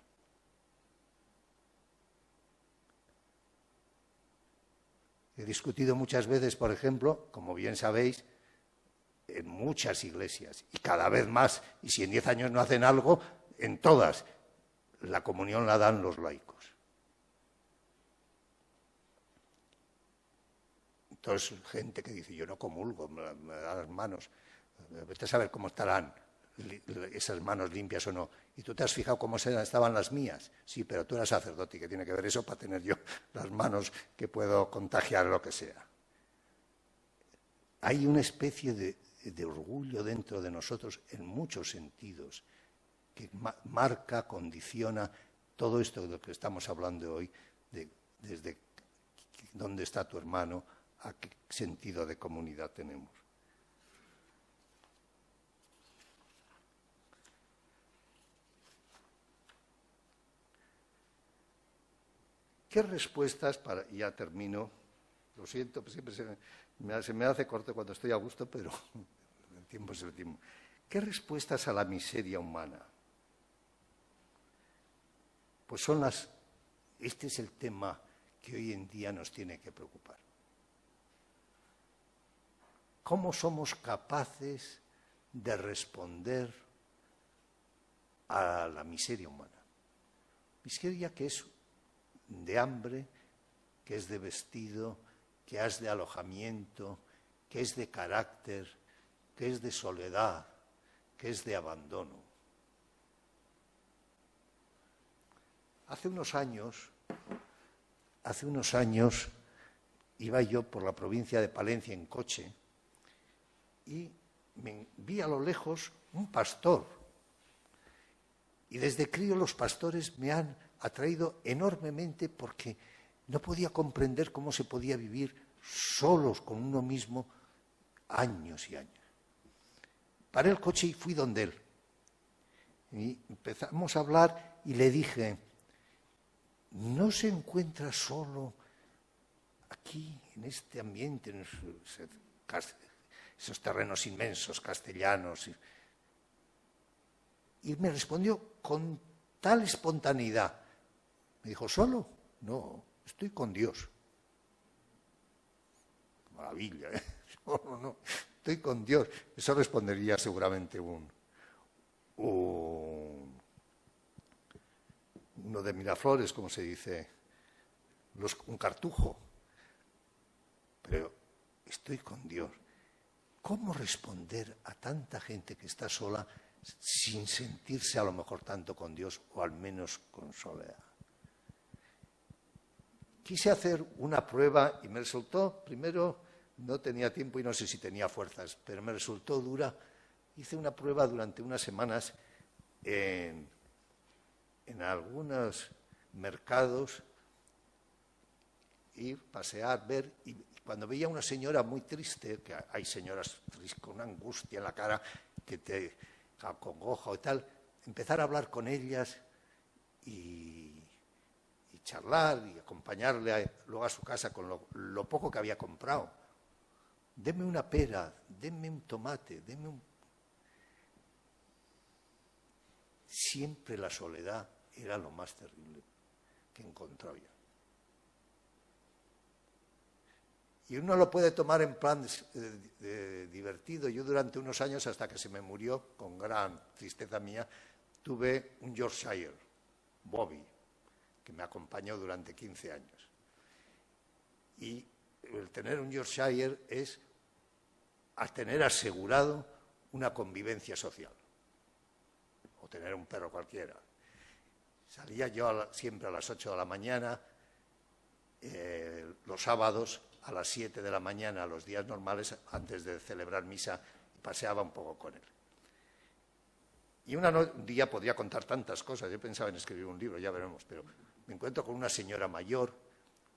He discutido muchas veces, por ejemplo, como bien sabéis, en muchas iglesias, y cada vez más, y si en 10 años no hacen algo, en todas, la comunión la dan los laicos. Entonces, gente que dice, yo no comulgo, me da las manos, vete a saber cómo estarán esas manos limpias o no. ¿Y tú te has fijado cómo estaban las mías? Sí, pero tú eras sacerdote y que tiene que ver eso para tener yo las manos que puedo contagiar lo que sea. Hay una especie de orgullo dentro de nosotros en muchos sentidos que marca, condiciona todo esto de lo que estamos hablando hoy, desde dónde está tu hermano, a qué sentido de comunidad tenemos. ¿Qué respuestas ya termino, lo siento, pues siempre se me hace corto cuando estoy a gusto, pero el tiempo es el tiempo. ¿Qué respuestas a la miseria humana? Pues este es el tema que hoy en día nos tiene que preocupar. ¿Cómo somos capaces de responder a la miseria humana? Miseria que es de hambre, que es de vestido, que es de alojamiento, que es de carácter, que es de soledad, que es de abandono. Hace unos años iba yo por la provincia de Palencia en coche y vi a lo lejos un pastor. Y desde crío los pastores me han atraído enormemente porque no podía comprender cómo se podía vivir solos con uno mismo años y años. Paré el coche y fui donde él. Y empezamos a hablar y le dije, ¿no se encuentra solo aquí, en este ambiente, en esos terrenos inmensos castellanos? Y me respondió con tal espontaneidad. Me dijo, ¿solo? No, estoy con Dios. Maravilla, ¿eh? Solo no, estoy con Dios. Eso respondería seguramente uno de Miraflores, como se dice, un cartujo. Pero estoy con Dios. ¿Cómo responder a tanta gente que está sola sin sentirse a lo mejor tanto con Dios o al menos con soledad? Quise hacer una prueba y me resultó, primero no tenía tiempo y no sé si tenía fuerzas, pero me resultó dura. Hice una prueba durante unas semanas en algunos mercados, ir, pasear, ver, y cuando veía a una señora muy triste, que hay señoras tristes con una angustia en la cara que te acongoja o tal, empezar a hablar con ellas y charlar y acompañarle luego a su casa con lo poco que había comprado. Deme una pera, deme un tomate, Siempre la soledad era lo más terrible que encontraba yo. Y uno lo puede tomar en plan divertido. Yo durante unos años, hasta que se me murió, con gran tristeza mía, tuve un Yorkshire, Bobby, que me acompañó durante 15 años. Y el tener un Yorkshire es tener asegurado una convivencia social. O tener un perro cualquiera. Salía yo siempre a las 8 de la mañana, los sábados a las 7 de la mañana, los días normales, antes de celebrar misa, y paseaba un poco con él. Y un día podría contar tantas cosas, yo pensaba en escribir un libro, ya veremos, pero me encuentro con una señora mayor,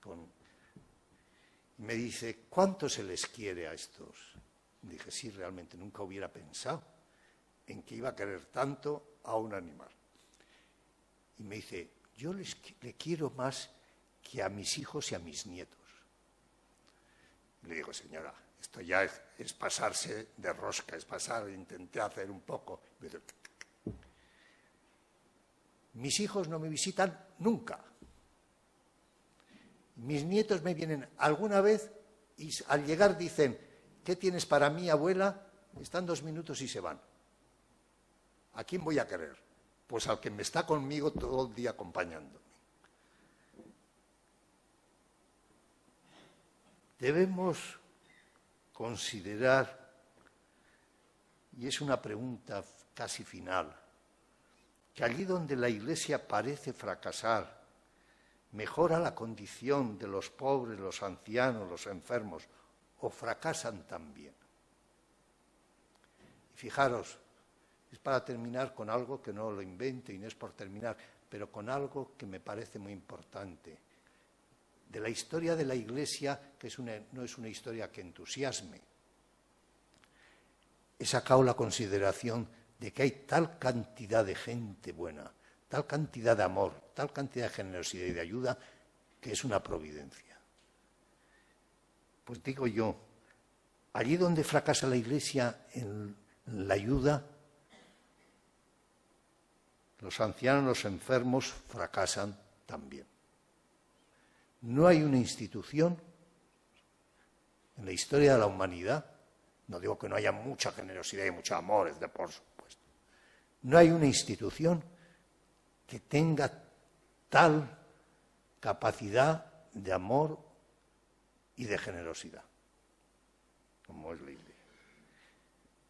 y me dice, ¿cuánto se les quiere a estos? Y dije, sí, realmente nunca hubiera pensado en que iba a querer tanto a un animal. Y me dice, yo le quiero más que a mis hijos y a mis nietos. Y le digo, señora, esto ya es pasarse de rosca, es pasar, intenté hacer un poco. Me dice, mis hijos no me visitan nunca. Mis nietos me vienen alguna vez y al llegar dicen, ¿qué tienes para mí, abuela? Están 2 minutos y se van. ¿A quién voy a querer? Pues al que me está conmigo todo el día acompañándome. Debemos considerar, y es una pregunta casi final, que allí donde la Iglesia parece fracasar, mejora la condición de los pobres, los ancianos, los enfermos, o fracasan también. Y fijaros, es para terminar con algo que no lo invente y no es por terminar, pero con algo que me parece muy importante. De la historia de la Iglesia, que no es una historia que entusiasme, he sacado la consideración de que hay tal cantidad de gente buena, tal cantidad de amor, tal cantidad de generosidad y de ayuda, que es una providencia. Pues digo yo, allí donde fracasa la Iglesia en la ayuda, los ancianos, los enfermos fracasan también. No hay una institución en la historia de la humanidad, no digo que no haya mucha generosidad y mucho amor, es de por supuesto, no hay una institución que tenga tal capacidad de amor y de generosidad como es la Iglesia.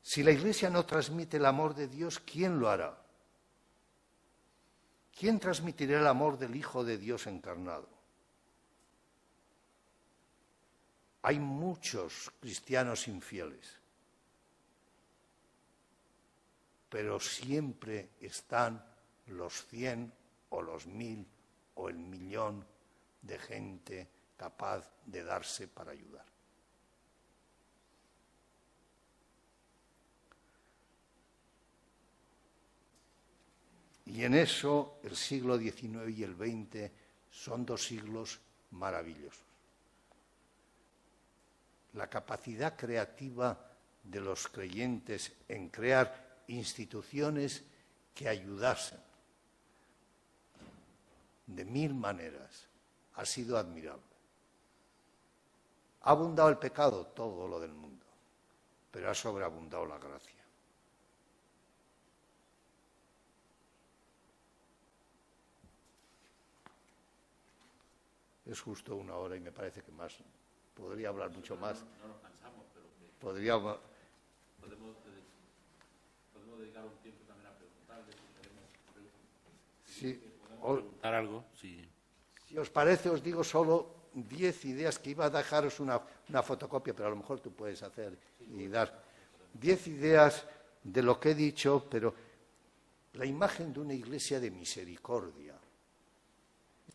Si la Iglesia no transmite el amor de Dios, ¿quién lo hará? ¿Quién transmitirá el amor del Hijo de Dios encarnado? Hay muchos cristianos infieles, pero siempre están los 100 o los 1000 o el 1.000.000 de gente capaz de darse para ayudar. Y en eso el siglo XIX y el XX son 2 siglos maravillosos. La capacidad creativa de los creyentes en crear instituciones que ayudasen de 1000 maneras ha sido admirable. Ha abundado el pecado, todo lo del mundo, pero ha sobreabundado la gracia. Es justo 1 hora y me parece que más. Podría hablar mucho más. No nos cansamos, pero podemos dedicar un tiempo también a preguntarle si sí. podemos preguntar algo. Sí. Si os parece, os digo solo 10 ideas que iba a dejaros una fotocopia, pero a lo mejor tú puedes hacer y dar 10 ideas de lo que he dicho, pero la imagen de una iglesia de misericordia.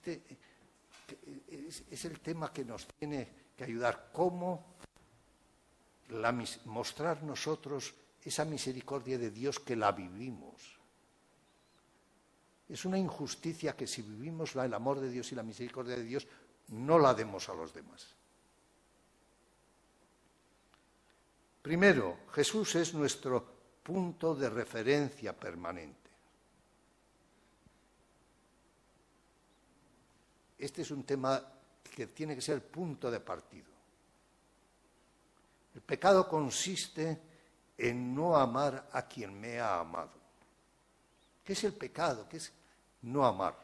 Es el tema que nos tiene que ayudar, cómo mostrar nosotros esa misericordia de Dios que la vivimos. Es una injusticia que si vivimos el amor de Dios y la misericordia de Dios, no la demos a los demás. Primero, Jesús es nuestro punto de referencia permanente. Este es un tema que tiene que ser el punto de partida. El pecado consiste en no amar a quien me ha amado. ¿Qué es el pecado? ¿Qué es no amar?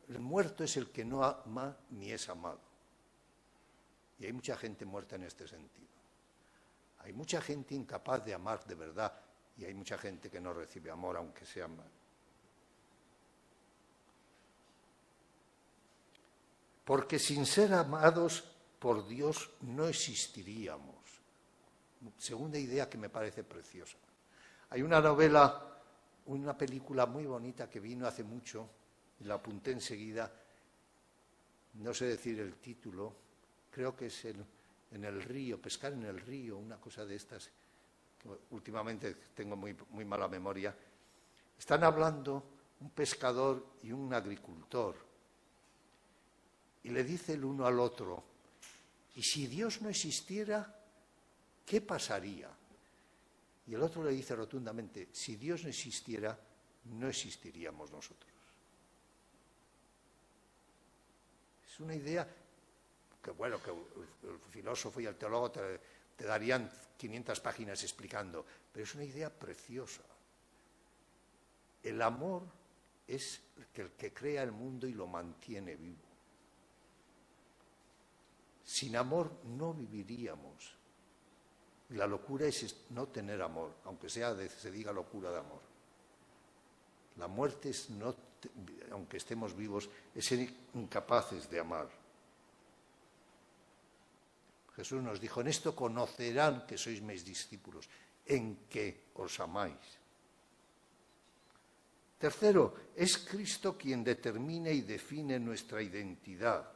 El muerto es el que no ama ni es amado. Y hay mucha gente muerta en este sentido. Hay mucha gente incapaz de amar de verdad y hay mucha gente que no recibe amor aunque sea mal. porque sin ser amados por Dios no existiríamos. Segunda idea que me parece preciosa. Hay una novela, una película muy bonita que vino hace mucho, y la apunté enseguida, no sé decir el título, creo que es en el río, pescar en el río, una cosa de estas, que últimamente tengo muy mala memoria. Están hablando un pescador y un agricultor, y le dice el uno al otro, ¿y si Dios no existiera, qué pasaría? Y el otro le dice rotundamente, si Dios no existiera, no existiríamos nosotros. Es una idea que, bueno, que el filósofo y el teólogo te darían 500 páginas explicando, pero es una idea preciosa. El amor es el que crea el mundo y lo mantiene vivo. Sin amor no viviríamos. Y la locura es no tener amor, aunque se diga locura de amor. La muerte es, aunque estemos vivos, es ser incapaces de amar. Jesús nos dijo, en esto conocerán que sois mis discípulos, en que os amáis. Tercero, es Cristo quien determina y define nuestra identidad.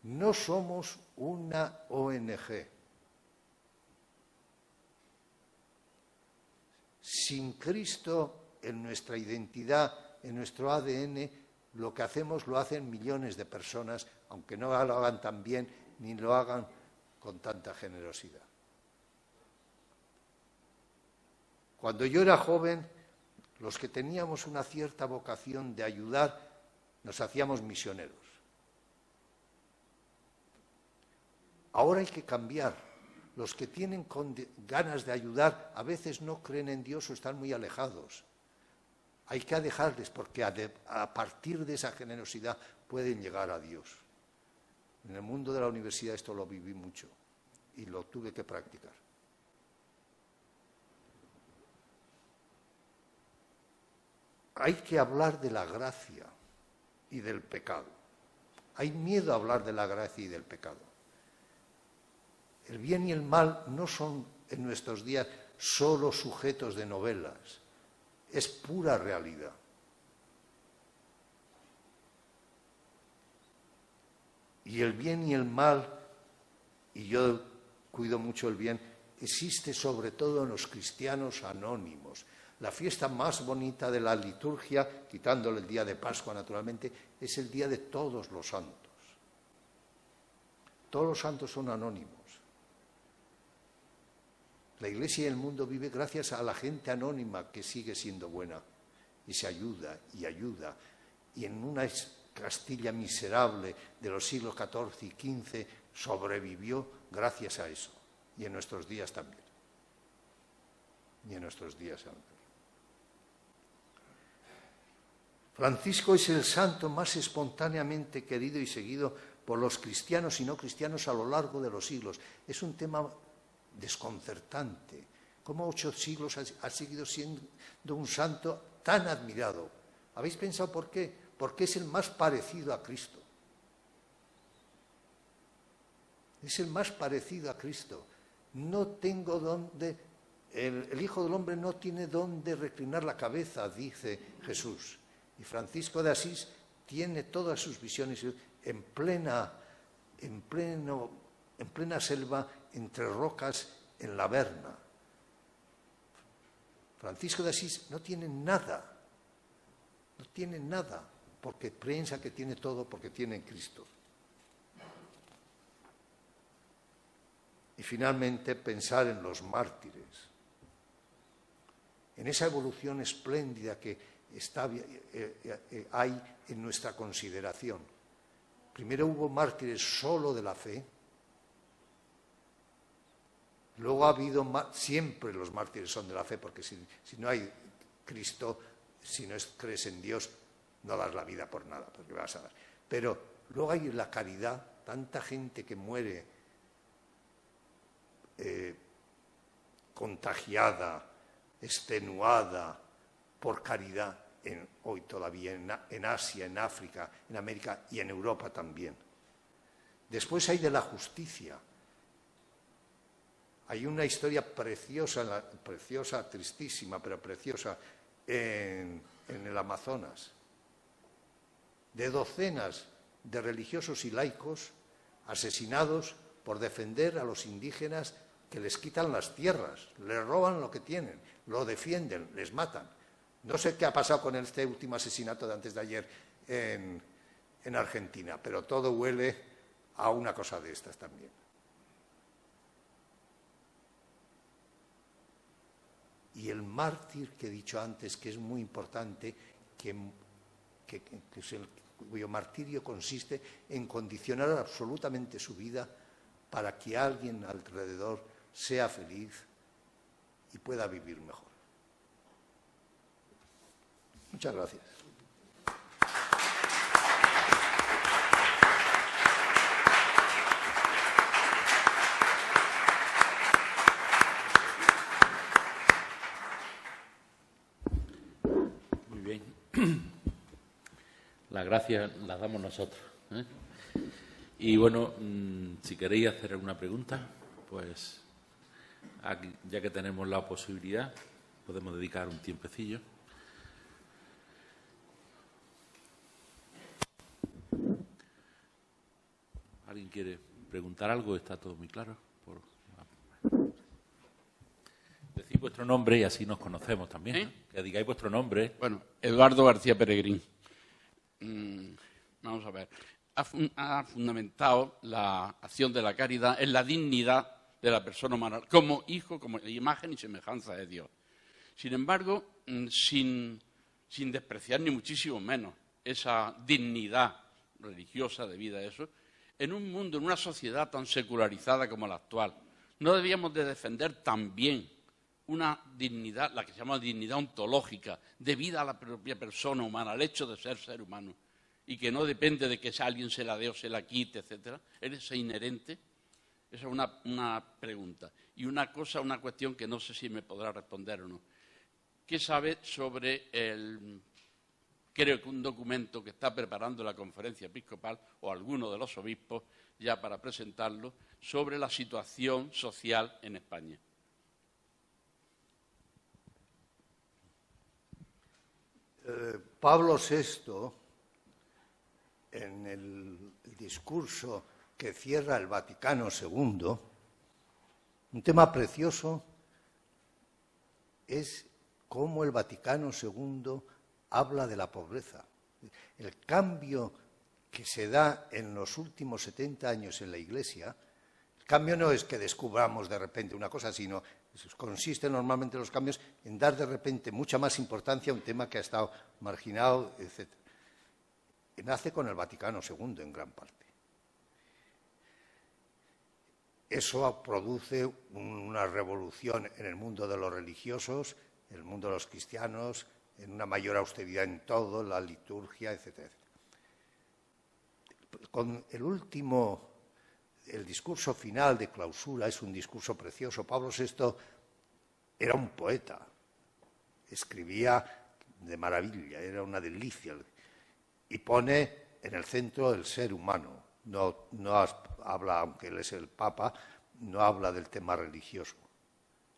No somos una ONG. Sin Cristo en nuestra identidad, en nuestro ADN, lo que hacemos lo hacen millones de personas, aunque no lo hagan tan bien ni lo hagan con tanta generosidad. Cuando yo era joven, los que teníamos una cierta vocación de ayudar, nos hacíamos misioneros. Ahora hay que cambiar. Los que tienen ganas de ayudar a veces no creen en Dios o están muy alejados. Hay que dejarles porque a partir de esa generosidad pueden llegar a Dios. En el mundo de la universidad esto lo viví mucho y lo tuve que practicar. Hay que hablar de la gracia y del pecado. Hay miedo a hablar de la gracia y del pecado. El bien y el mal no son en nuestros días solo sujetos de novelas, es pura realidad. Y el bien y el mal, y yo cuido mucho el bien, existe sobre todo en los cristianos anónimos. La fiesta más bonita de la liturgia, quitándole el día de Pascua naturalmente, es el día de todos los santos. Todos los santos son anónimos. La Iglesia y el mundo vive gracias a la gente anónima que sigue siendo buena y se ayuda y ayuda. Y en una Castilla miserable de los siglos XIV y XV sobrevivió gracias a eso. Y en nuestros días también. Y en nuestros días también. Francisco es el santo más espontáneamente querido y seguido por los cristianos y no cristianos a lo largo de los siglos. Es un tema desconcertante. ¿Cómo 8 siglos ha seguido siendo un santo tan admirado? ¿Habéis pensado por qué? Porque es el más parecido a Cristo. Es el más parecido a Cristo. No tengo dónde... El Hijo del Hombre no tiene dónde reclinar la cabeza, dice Jesús. Y Francisco de Asís tiene todas sus visiones en plena selva, entre rocas, en la Berna. Francisco de Asís no tiene nada, porque piensa que tiene todo porque tiene en Cristo. Y finalmente pensar en los mártires, en esa evolución espléndida que hay en nuestra consideración. Primero hubo mártires solo de la fe. Luego ha habido, siempre los mártires son de la fe, porque si no hay Cristo, si no crees en Dios, no das la vida por nada, porque vas a dar. Pero luego hay la caridad, tanta gente que muere contagiada, extenuada por caridad. hoy todavía en Asia, en África, en América y en Europa también. Después hay de la justicia. Hay una historia preciosa, tristísima, pero preciosa, en el Amazonas, de docenas de religiosos y laicos asesinados por defender a los indígenas que les quitan las tierras, les roban lo que tienen, lo defienden, les matan. No sé qué ha pasado con este último asesinato de antes de ayer en Argentina, pero todo huele a una cosa de estas también. Y el mártir que he dicho antes, que es muy importante, cuyo martirio consiste en condicionar absolutamente su vida para que alguien alrededor sea feliz y pueda vivir mejor. Muchas gracias. Muy bien. Las gracias las damos nosotros, ¿eh? Y bueno, si queréis hacer alguna pregunta, pues aquí, ya que tenemos la posibilidad, podemos dedicar un tiempecillo. ¿Alguien quiere preguntar algo? Está todo muy claro. Decid vuestro nombre y así nos conocemos también, ¿eh? Que digáis vuestro nombre. Bueno, Eduardo García Peregrín. Vamos a ver. Ha fundamentado la acción de la caridad en la dignidad de la persona humana, como hijo, como imagen y semejanza de Dios. Sin embargo, sin despreciar ni muchísimo menos esa dignidad religiosa de vida, eso, en un mundo, en una sociedad tan secularizada como la actual, no debíamos de defender también una dignidad, la que se llama dignidad ontológica, debida a la propia persona humana, al hecho de ser humano, y que no depende de que alguien se la dé o se la quite, etcétera. ¿Es inherente? Esa es una pregunta. Y una cuestión que no sé si me podrá responder o no. ¿Qué sabe sobre creo que un documento que está preparando la Conferencia Episcopal o alguno de los obispos ya para presentarlo, sobre la situación social en España? Pablo VI, en el discurso que cierra el Vaticano II, un tema precioso es cómo el Vaticano II habla de la pobreza. El cambio que se da en los últimos 70 años en la Iglesia, el cambio no es que descubramos de repente una cosa, sino consiste normalmente los cambios en dar de repente mucha más importancia a un tema que ha estado marginado, etc. Nace con el Vaticano II en gran parte. Eso produce una revolución en el mundo de los religiosos, en el mundo de los cristianos, en una mayor austeridad en todo, la liturgia, etc. Con el discurso final de clausura es un discurso precioso. Pablo VI era un poeta, escribía de maravilla, era una delicia, y pone en el centro el ser humano. No habla, aunque él es el Papa, no habla del tema religioso,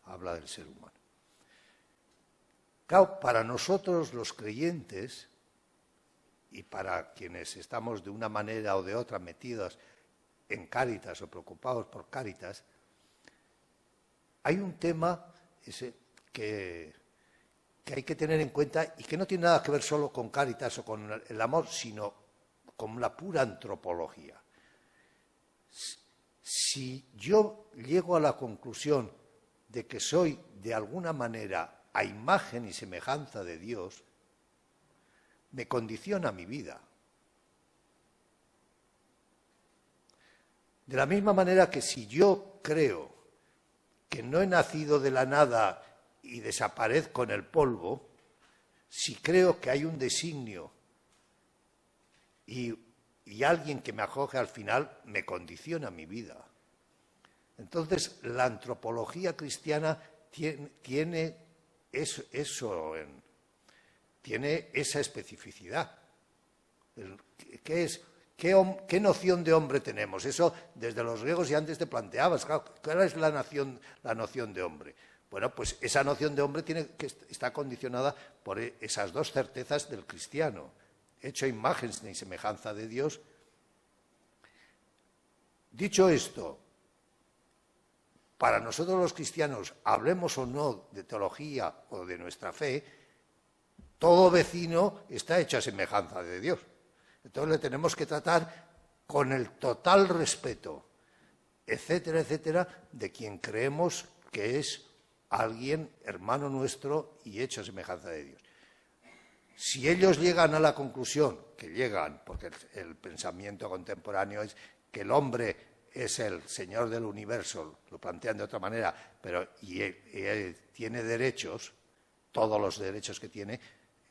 habla del ser humano. Claro, para nosotros los creyentes, y para quienes estamos de una manera o de otra metidos en Cáritas o preocupados por Cáritas, hay un tema que hay que tener en cuenta y que no tiene nada que ver solo con Cáritas o con el amor, sino con la pura antropología. Si yo llego a la conclusión de que soy de alguna manera a imagen y semejanza de Dios, me condiciona mi vida. De la misma manera que si yo creo que no he nacido de la nada y desaparezco en el polvo, si creo que hay un designio y alguien que me acoge al final, me condiciona mi vida. Entonces, la antropología cristiana tiene tiene esa especificidad. ¿Qué noción de hombre tenemos? Eso desde los griegos ya antes te planteabas. Claro, ¿cuál es la noción de hombre? Bueno, pues esa noción de hombre está condicionada por esas dos certezas del cristiano. Hecho a imagen y semejanza de Dios. Dicho esto, para nosotros los cristianos, hablemos o no de teología o de nuestra fe, todo vecino está hecho a semejanza de Dios. Entonces le tenemos que tratar con el total respeto, etcétera, etcétera, de quien creemos que es alguien, hermano nuestro y hecho a semejanza de Dios. Si ellos llegan a la conclusión, que llegan, porque el pensamiento contemporáneo es que el hombre es el señor del universo, lo plantean de otra manera, pero él tiene derechos, todos los derechos que tiene,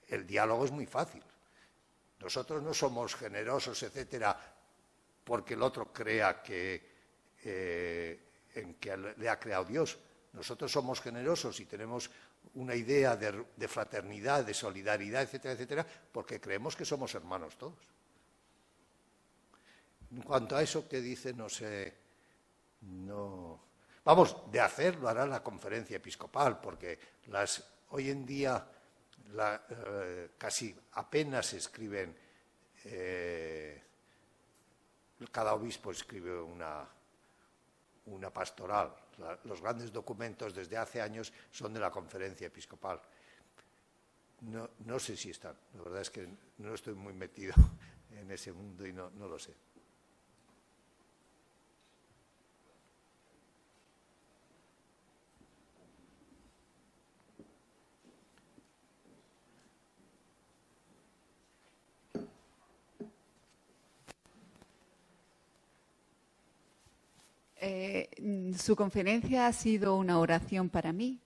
el diálogo es muy fácil. Nosotros no somos generosos, etcétera, porque el otro crea en que le ha creado Dios. Nosotros somos generosos y tenemos una idea de fraternidad, de solidaridad, etcétera, etcétera, porque creemos que somos hermanos todos. En cuanto a eso que dice, no sé, no... Vamos, de hacer lo hará la conferencia episcopal, porque hoy en día casi apenas se escriben, cada obispo escribe una pastoral. Los grandes documentos desde hace años son de la conferencia episcopal. No sé si están, la verdad es que no estoy muy metido en ese mundo y no lo sé. Su conferencia ha sido una oración para mí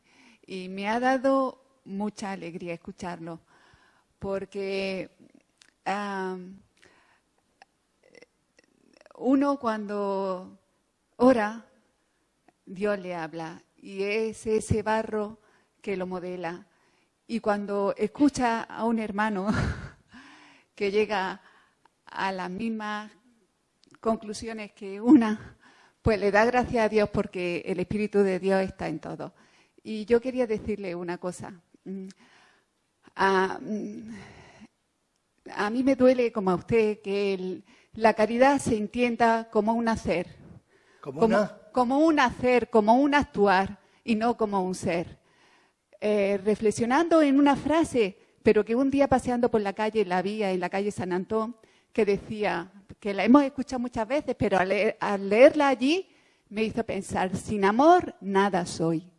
y me ha dado mucha alegría escucharlo, porque uno cuando ora, Dios le habla y es ese barro que lo modela. Y cuando escucha a un hermano que llega a las mismas conclusiones que una, pues le da gracias a Dios porque el Espíritu de Dios está en todo. Y yo quería decirle una cosa. A mí me duele, como a usted, que la caridad se entienda como un hacer. Como un hacer, como un actuar y no como un ser. Reflexionando en una frase, pero que un día paseando por la calle, la vi en la calle San Antón, que decía, que la hemos escuchado muchas veces, pero al leerla allí me hizo pensar, sin amor nada soy.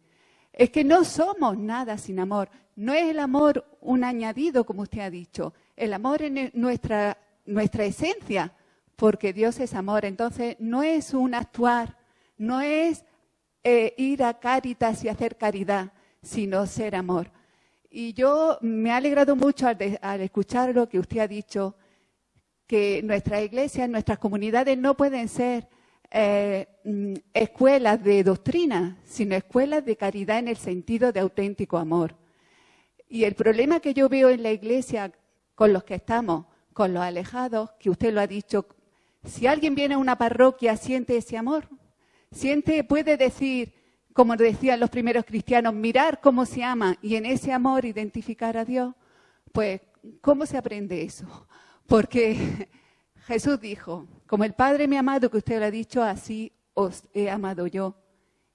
Es que no somos nada sin amor. No es el amor un añadido, como usted ha dicho. El amor es nuestra esencia, porque Dios es amor. Entonces, no es un actuar, no es ir a Cáritas y hacer caridad, sino ser amor. Y yo me ha alegrado mucho al escuchar lo que usted ha dicho, que nuestras iglesias, nuestras comunidades no pueden ser escuelas de doctrina, sino escuelas de caridad en el sentido de auténtico amor. Y el problema que yo veo en la iglesia con los que estamos, con los alejados, que usted lo ha dicho, si alguien viene a una parroquia, siente ese amor, puede decir, como decían los primeros cristianos, mirar cómo se ama y en ese amor identificar a Dios. Pues, ¿cómo se aprende eso? Porque Jesús dijo, como el Padre me ha amado, que usted lo ha dicho, así os he amado yo.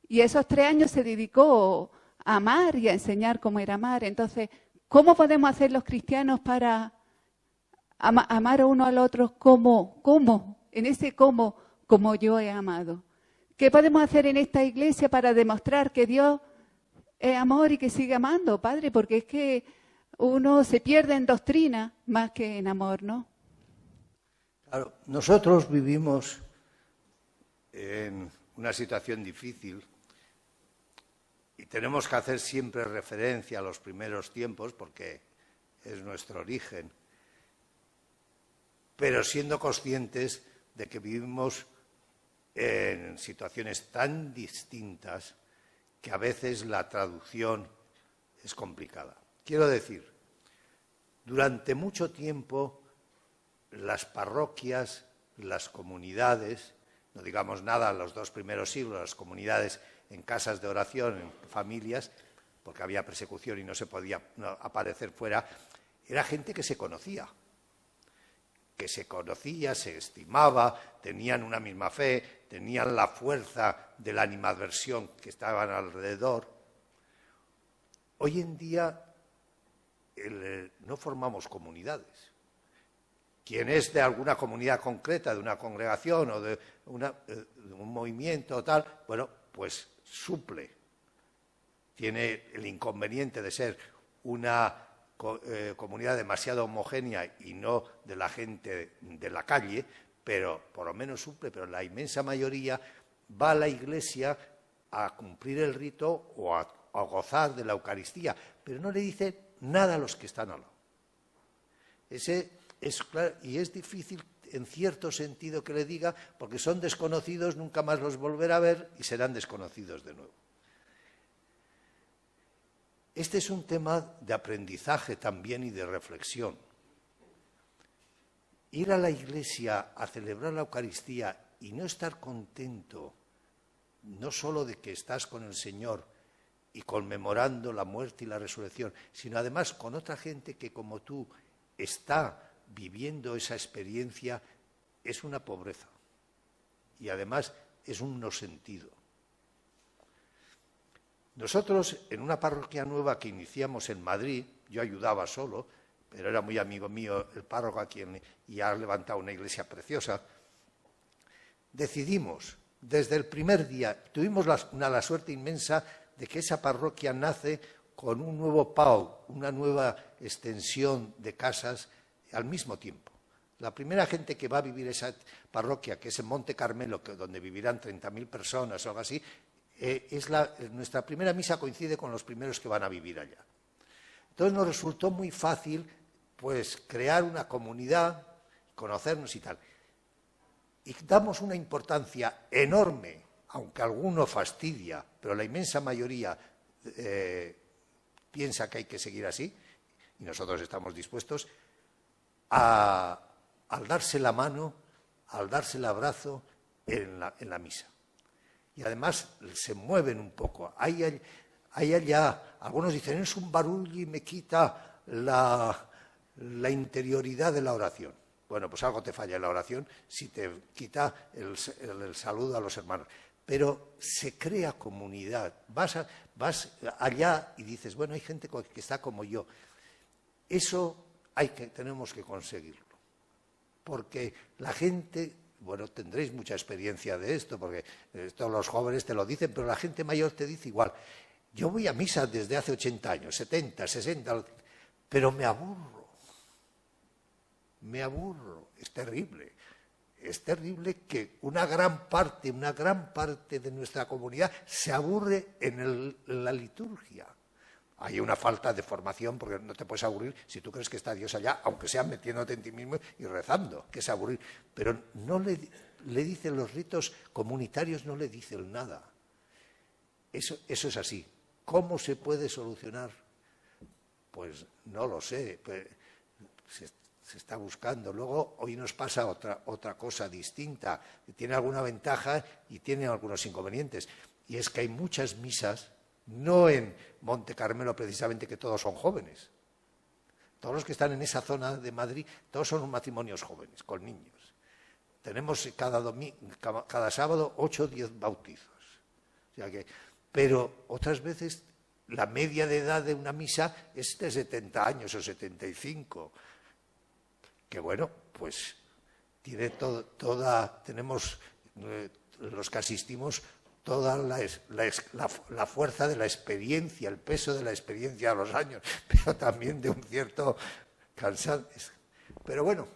Y esos 3 años se dedicó a amar y a enseñar cómo era amar. Entonces, ¿cómo podemos hacer los cristianos para amar a uno al otro? ¿Cómo? En ese cómo, como yo he amado. ¿Qué podemos hacer en esta iglesia para demostrar que Dios es amor y que sigue amando, Padre? Porque es que uno se pierde en doctrina más que en amor, ¿no? Claro, nosotros vivimos en una situación difícil y tenemos que hacer siempre referencia a los primeros tiempos porque es nuestro origen, pero siendo conscientes de que vivimos en situaciones tan distintas que a veces la traducción es complicada. Quiero decir, Durante mucho tiempo, las parroquias, las comunidades, no digamos nada en los 2 primeros siglos, las comunidades en casas de oración, en familias, porque había persecución y no se podía aparecer fuera, era gente que se conocía, se estimaba, tenían una misma fe, tenían la fuerza de la animadversión que estaban alrededor. Hoy en día no formamos comunidades. Quien es de alguna comunidad concreta, de una congregación o de un movimiento o tal, bueno, pues suple. Tiene el inconveniente de ser una comunidad demasiado homogénea y no de la gente de la calle, pero por lo menos suple, pero la inmensa mayoría va a la iglesia a cumplir el rito o a gozar de la Eucaristía, pero no le dice nada a los que están al lado. Ese es claro, y es difícil en cierto sentido que le diga, porque son desconocidos, nunca más los volverá a ver y serán desconocidos de nuevo. Este es un tema de aprendizaje también y de reflexión. Ir a la iglesia a celebrar la Eucaristía y no estar contento, no solo de que estás con el Señor y conmemorando la muerte y la resurrección, sino además con otra gente que como tú está viviendo esa experiencia, es una pobreza y además es un no sentido. Nosotros, en una parroquia nueva que iniciamos en Madrid, yo ayudaba solo, pero era muy amigo mío el párroco a quien y ha levantado una iglesia preciosa, decidimos, desde el primer día, tuvimos la suerte inmensa de que esa parroquia nace con un nuevo PAU, una nueva extensión de casas al mismo tiempo. La primera gente que va a vivir esa parroquia, que es en Monte Carmelo, donde vivirán 30.000 personas o algo así, nuestra primera misa coincide con los primeros que van a vivir allá. Entonces nos resultó muy fácil pues crear una comunidad, conocernos y tal. Y damos una importancia enorme, aunque alguno fastidia, pero la inmensa mayoría piensa que hay que seguir así, y nosotros estamos dispuestos al darse la mano, al darse el abrazo en la misa. Y además se mueven un poco. Hay allá, algunos dicen, es un barullo y me quita la interioridad de la oración. Bueno, pues algo te falla en la oración si te quita el saludo a los hermanos. Pero se crea comunidad. Vas allá y dices, bueno, hay gente que está como yo. Eso tenemos que conseguirlo. Porque la gente, bueno, tendréis mucha experiencia de esto, porque todos los jóvenes te lo dicen, pero la gente mayor te dice igual. Yo voy a misa desde hace 80 años, 70, 60, pero me aburro. Me aburro. Es terrible. Es terrible que una gran parte de nuestra comunidad se aburre en la liturgia. Hay una falta de formación, porque no te puedes aburrir si tú crees que está Dios allá, aunque sea metiéndote en ti mismo y rezando, que es aburrir. Pero no le dicen los ritos comunitarios, no le dicen nada. Eso es así. ¿Cómo se puede solucionar? Pues no lo sé. Se está buscando. Luego, hoy nos pasa otra cosa distinta, que tiene alguna ventaja y tiene algunos inconvenientes. Y es que hay muchas misas, no en Monte Carmelo precisamente, que todos son jóvenes. Todos los que están en esa zona de Madrid, todos son matrimonios jóvenes, con niños. Tenemos cada sábado 8 o 10 bautizos. O sea pero otras veces la media de edad de una misa es de 70 años o 75. Que bueno, pues tiene tenemos los que asistimos toda la fuerza de la experiencia, el peso de la experiencia a los años, pero también de un cierto cansancio. Pero bueno,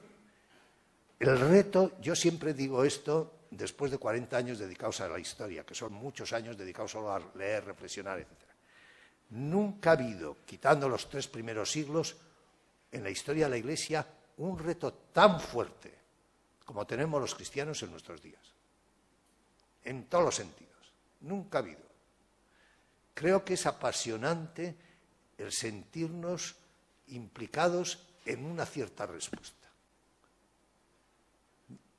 el reto, yo siempre digo esto después de 40 años dedicados a la historia, que son muchos años dedicados solo a leer, reflexionar, etc. Nunca ha habido, quitando los 3 primeros siglos, en la historia de la Iglesia, un reto tan fuerte como tenemos los cristianos en nuestros días, en todos los sentidos. Nunca ha habido. Creo que es apasionante el sentirnos implicados en una cierta respuesta.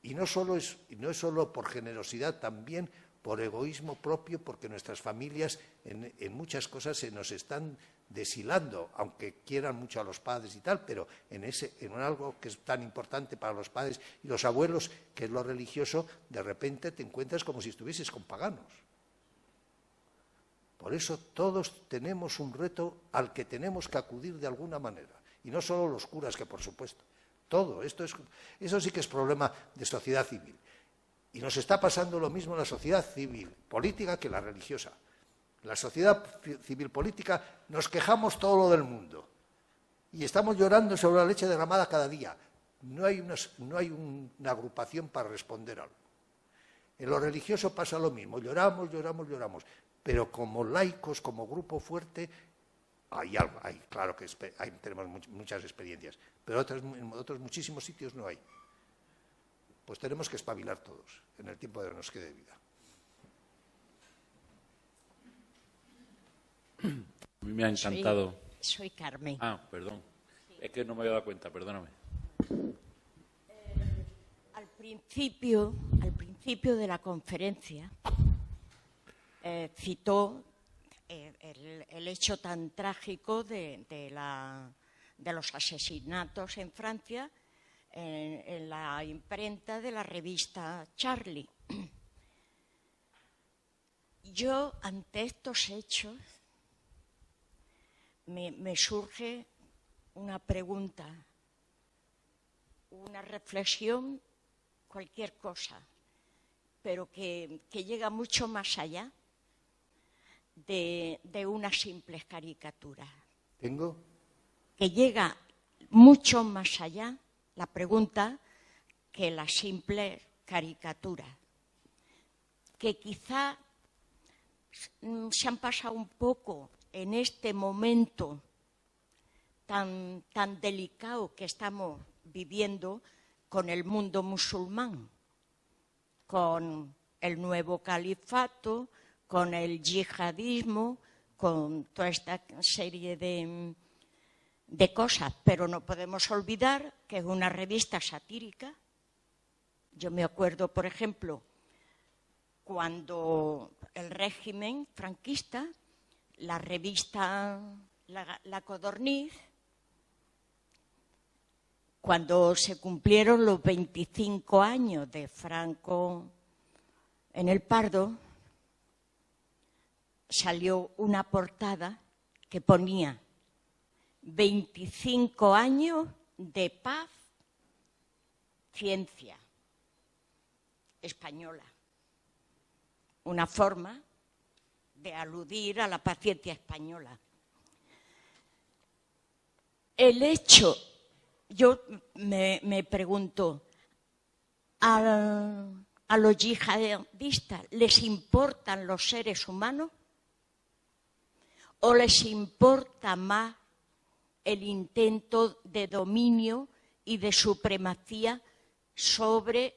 Y no es solo por generosidad, también por egoísmo propio, porque nuestras familias en muchas cosas se nos están deshilando, aunque quieran mucho a los padres y tal, pero en algo que es tan importante para los padres y los abuelos, que es lo religioso, de repente te encuentras como si estuvieses con paganos. Por eso todos tenemos un reto al que tenemos que acudir de alguna manera, y no solo los curas, que por supuesto. Todo eso sí que es problema de sociedad civil. Y nos está pasando lo mismo en la sociedad civil política que la religiosa. En la sociedad civil política nos quejamos todo lo del mundo y estamos llorando sobre la leche derramada cada día. No hay una agrupación para responder algo. En lo religioso pasa lo mismo, lloramos, pero como laicos, como grupo fuerte, claro que tenemos muchas experiencias, pero en otros muchísimos sitios no hay. Pues tenemos que espabilar todos en el tiempo que nos quede de vida. A mí me ha encantado. Soy Carmen. Perdón. Sí. Es que no me había dado cuenta, perdóname. Al principio de la conferencia citó el hecho tan trágico de los asesinatos en Francia en la imprenta de la revista Charlie. Yo, ante estos hechos, me surge una pregunta, una reflexión, cualquier cosa, pero que llega mucho más allá de unas simples caricaturas. Que llega mucho más allá, la pregunta, que la simple caricatura. Que quizá se han pasado un poco en este momento tan delicado que estamos viviendo con el mundo musulmán, con el nuevo califato, con el yihadismo, con toda esta serie de cosas. Pero no podemos olvidar que es una revista satírica. Yo me acuerdo, por ejemplo, cuando el régimen franquista, la revista La Codorniz, cuando se cumplieron los 25 años de Franco en el Pardo, salió una portada que ponía 25 años de paz, ciencia española. Una forma de aludir a la paciencia española. El hecho, yo me pregunto, ¿a los yihadistas les importan los seres humanos? ¿O les importa más el intento de dominio y de supremacía sobre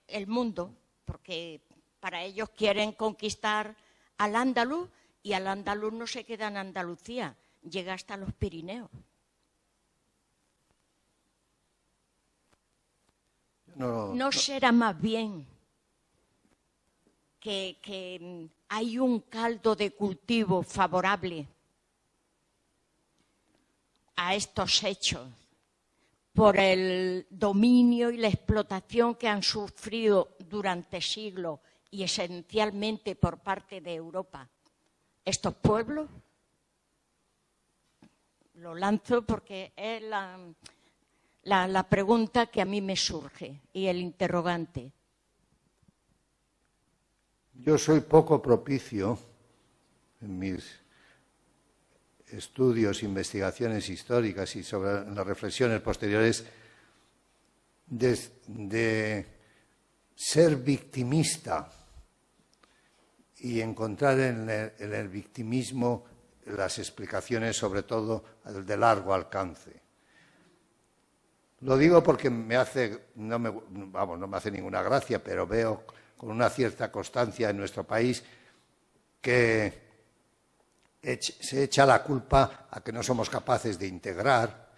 el mundo? Porque para ellos quieren conquistar al andaluz, y al andaluz no se queda en Andalucía, llega hasta los Pirineos. ¿No será más bien que hay un caldo de cultivo favorable a estos hechos por el dominio y la explotación que han sufrido durante siglos y esencialmente por parte de Europa estos pueblos? Lo lanzo porque es la pregunta que a mí me surge y el interrogante. Yo soy poco propicio en mis estudios, investigaciones históricas y sobre las reflexiones posteriores de ser victimista y encontrar en el victimismo las explicaciones, sobre todo de largo alcance. Lo digo porque no me hace ninguna gracia, pero veo con una cierta constancia en nuestro país que se echa la culpa a que no somos capaces de integrar,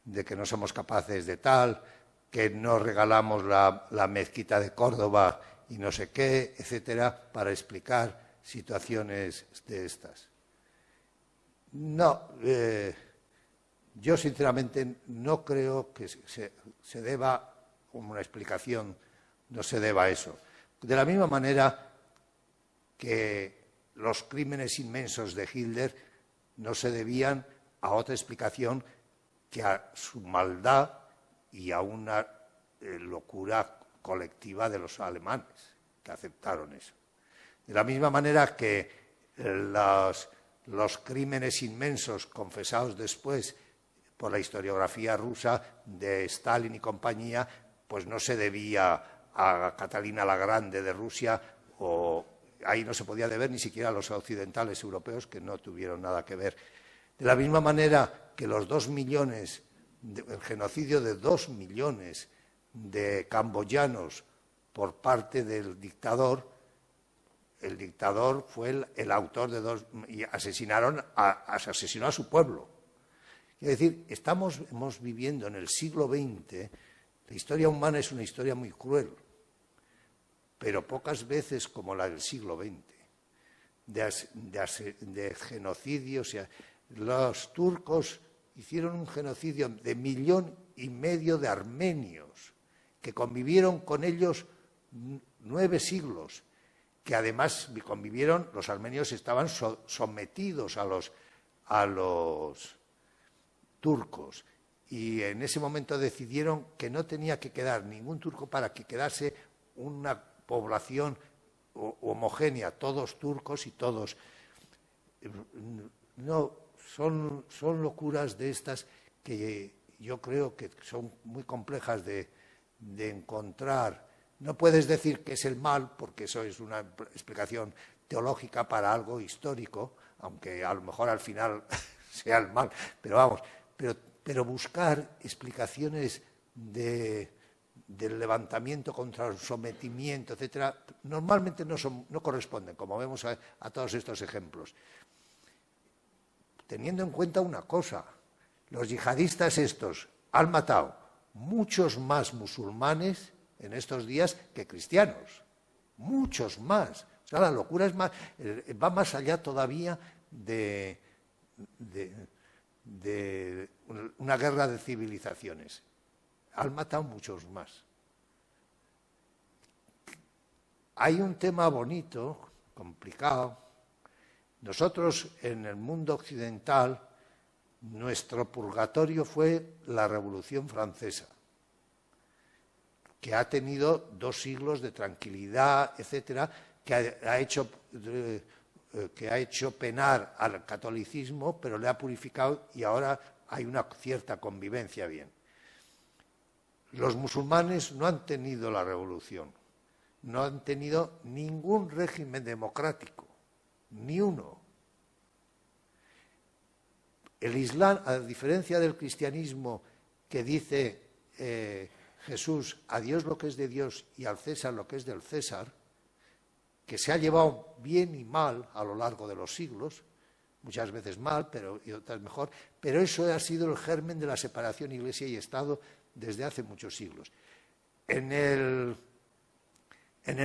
de que no somos capaces de tal, que no regalamos la mezquita de Córdoba y no sé qué, etcétera, para explicar situaciones de estas. No, yo sinceramente no creo que se deba, como una explicación, no se deba a eso. De la misma manera que los crímenes inmensos de Hitler no se debían a otra explicación que a su maldad y a una locura colectiva de los alemanes, que aceptaron eso. De la misma manera que los crímenes inmensos confesados después por la historiografía rusa de Stalin y compañía, pues no se debía a Catalina la Grande de Rusia, o ahí no se podía deber ni siquiera a los occidentales europeos, que no tuvieron nada que ver. De la misma manera que los 2 millones, el genocidio de 2 millones de camboyanos por parte del dictador, el dictador fue el autor de y asesinó a su pueblo. Es decir, estamos viviendo en el siglo XX. La historia humana es una historia muy cruel, pero pocas veces como la del siglo XX, de genocidios. Los turcos hicieron un genocidio de 1,5 millones de armenios, que convivieron con ellos 9 siglos, que además convivieron, los armenios estaban sometidos a los turcos, y en ese momento decidieron que no tenía que quedar ningún turco para que quedase una población homogénea, todos turcos y todos. No, son locuras de estas que yo creo que son muy complejas de encontrar. No puedes decir que es el mal, porque eso es una explicación teológica para algo histórico, aunque a lo mejor al final sea el mal, pero vamos, pero buscar explicaciones del levantamiento contra el sometimiento, etcétera, normalmente no corresponden, como vemos a todos estos ejemplos. Teniendo en cuenta una cosa, los yihadistas estos han matado muchos más musulmanes en estos días que cristianos, muchos más. O sea, la locura va más allá todavía de una guerra de civilizaciones. Han matado muchos más. Hay un tema bonito, complicado. Nosotros, en el mundo occidental, nuestro purgatorio fue la Revolución Francesa, que ha tenido 2 siglos de tranquilidad, etcétera, que ha hecho penar al catolicismo, pero le ha purificado y ahora hay una cierta convivencia bien. Los musulmanes no han tenido la revolución, no han tenido ningún régimen democrático, ni uno. El Islam, a diferencia del cristianismo, que dice Jesús, a Dios lo que es de Dios y al César lo que es del César, que se ha llevado bien y mal a lo largo de los siglos, muchas veces mal, y otras mejor, pero eso ha sido el germen de la separación Iglesia y Estado desde hace muchos siglos. En el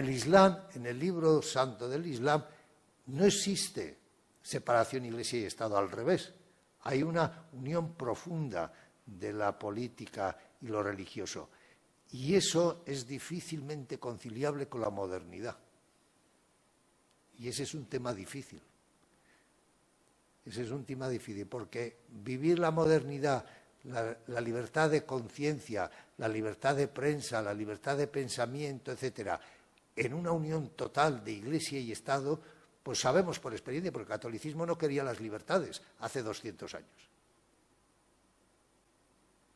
Islam, en el libro santo del Islam, no existe separación Iglesia y Estado, al revés. Hay una unión profunda de la política y lo religioso. Y eso es difícilmente conciliable con la modernidad. Y ese es un tema difícil. Ese es un tema difícil, porque vivir la modernidad, la libertad de conciencia, la libertad de prensa, la libertad de pensamiento, etcétera, en una unión total de Iglesia y Estado, pues sabemos por experiencia, porque el catolicismo no quería las libertades hace 200 años.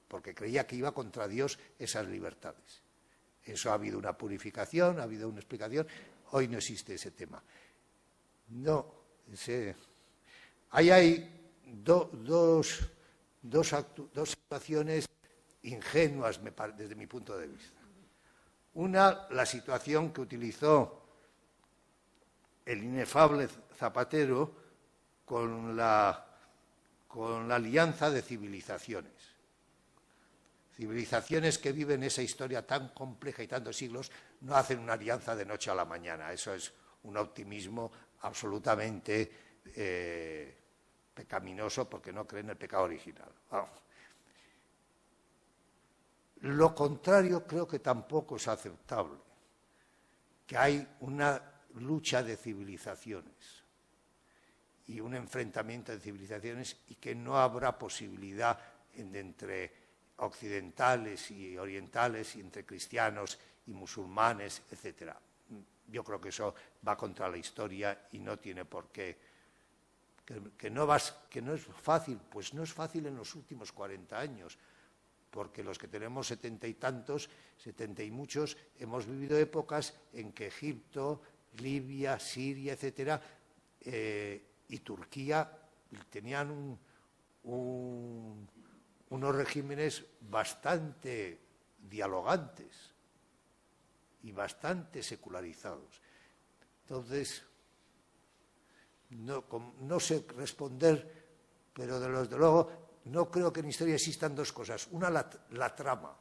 Porque creía que iba contra Dios esas libertades. Eso ha habido una purificación, ha habido una explicación. Hoy no existe ese tema. No, ahí hay dos situaciones ingenuas desde mi punto de vista. Una, la situación que utilizó el inefable Zapatero con la alianza de civilizaciones, Civilizaciones que viven esa historia tan compleja y tantos siglos no hacen una alianza de noche a la mañana. Eso es un optimismo absolutamente pecaminoso porque no creen en el pecado original. Vamos. Lo contrario creo que tampoco es aceptable, que hay una lucha de civilizaciones y un enfrentamiento de civilizaciones y que no habrá posibilidad entre occidentales y orientales y entre cristianos y musulmanes, etcétera. Yo creo que eso va contra la historia y no tiene por qué. Que no es fácil, pues no es fácil en los últimos 40 años, porque los que tenemos 70 y tantos, 70 y muchos, hemos vivido épocas en que Egipto, Libia, Siria, etcétera, y Turquía tenían unos regímenes bastante dialogantes y bastante secularizados. Entonces, no sé responder, pero desde luego no creo que en historia existan dos cosas. Una, la trama.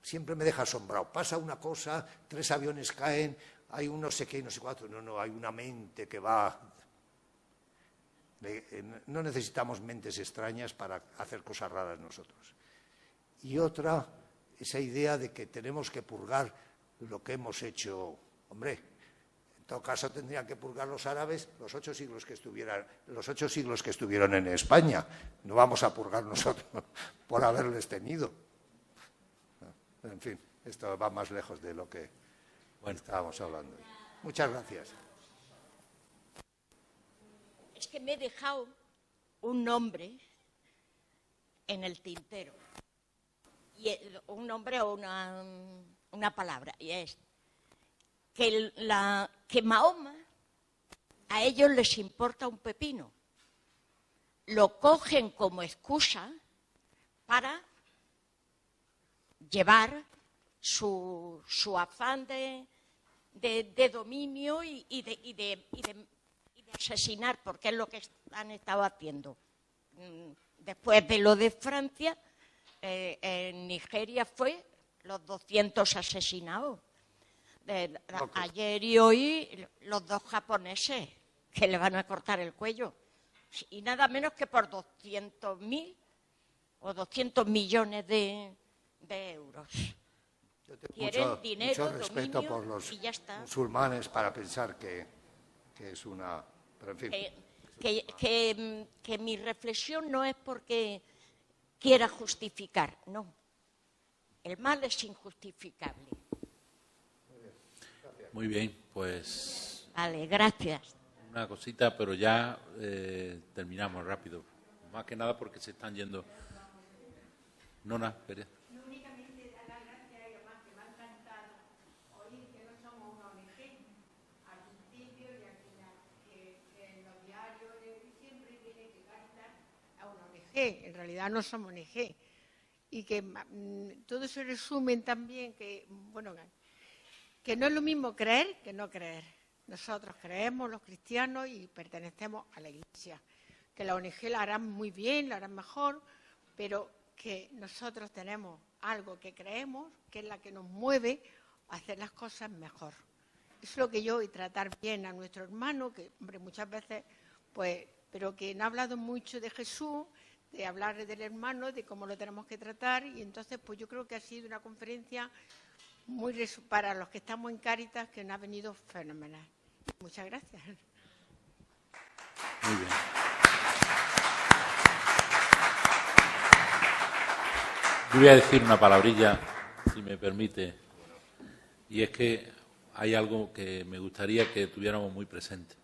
Siempre me deja asombrado. Pasa una cosa, 3 aviones caen, hay un no sé qué y no sé cuánto. No, hay una mente que va. No necesitamos mentes extrañas para hacer cosas raras nosotros. Y otra, esa idea de que tenemos que purgar lo que hemos hecho. Hombre, en todo caso tendrían que purgar los árabes los 8 siglos que estuvieron en España. No vamos a purgar nosotros por haberles tenido. En fin, esto va más lejos de lo que estábamos hablando. Muchas gracias. Es que me he dejado un nombre en el tintero. Y un nombre o una palabra. Y es que Mahoma, a ellos les importa un pepino. Lo cogen como excusa para llevar su afán de dominio y de asesinar, porque es lo que han estado haciendo. Después de lo de Francia, en Nigeria fue los 200 asesinados. Ayer y hoy los 2 japoneses que le van a cortar el cuello. Y nada menos que por 200.000 o 200 millones de euros. Yo tengo mucho respeto por los musulmanes para pensar que es una... Pero en fin. Que mi reflexión no es porque quiera justificar, no. El mal es injustificable. Muy bien, pues... Vale, gracias. Una cosita, pero ya terminamos rápido. Más que nada porque se están yendo. Nona Pérez. No únicamente dar las gracias y además que me ha encantado oír que no somos una ONG. Al principio y al final, que en los diarios siempre tiene que Cáritas a una ONG. En realidad no somos ONG. Y que todo se resume también que, bueno, que no es lo mismo creer que no creer. Nosotros creemos, los cristianos, y pertenecemos a la Iglesia. Que la ONG la harán muy bien, la harán mejor, pero que nosotros tenemos algo que creemos, que es la que nos mueve a hacer las cosas mejor. Eso es lo que yo, y tratar bien a nuestro hermano, que, hombre, muchas veces, pues, pero que no ha hablado mucho de Jesús, de hablar del hermano, de cómo lo tenemos que tratar, y entonces, pues yo creo que ha sido una conferencia muy para los que estamos en Cáritas, que nos ha venido fenomenal. Muchas gracias. Muy bien. Yo voy a decir una palabrilla, si me permite, y es que hay algo que me gustaría que tuviéramos muy presente,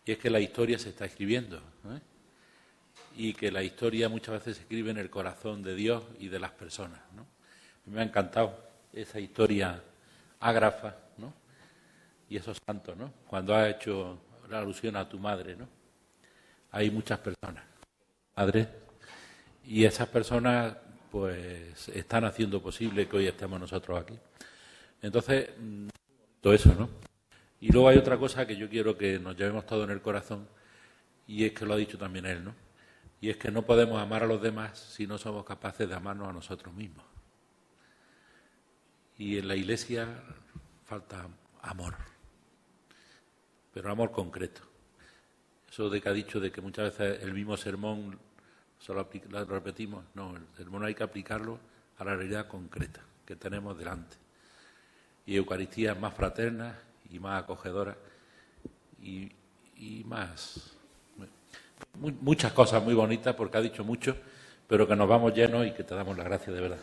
y es que la historia se está escribiendo, ¿eh? Y que la historia muchas veces se escribe en el corazón de Dios y de las personas, ¿no? Me ha encantado esa historia ágrafa, ¿no? Y esos santos, ¿no? Cuando has hecho la alusión a tu madre, ¿no? Hay muchas personas, madres, y esas personas pues están haciendo posible que hoy estemos nosotros aquí. Entonces, todo eso, ¿no? Y luego hay otra cosa que yo quiero que nos llevemos todo en el corazón, y es que lo ha dicho también él, ¿no? Y es que no podemos amar a los demás si no somos capaces de amarnos a nosotros mismos. Y en la Iglesia falta amor, pero amor concreto. Eso de que ha dicho de que muchas veces el mismo sermón solo lo repetimos, no, el sermón hay que aplicarlo a la realidad concreta que tenemos delante. Y Eucaristías más fraternas y más acogedoras y más... Muchas cosas muy bonitas, porque ha dicho mucho, pero que nos vamos llenos y que te damos las gracias de verdad.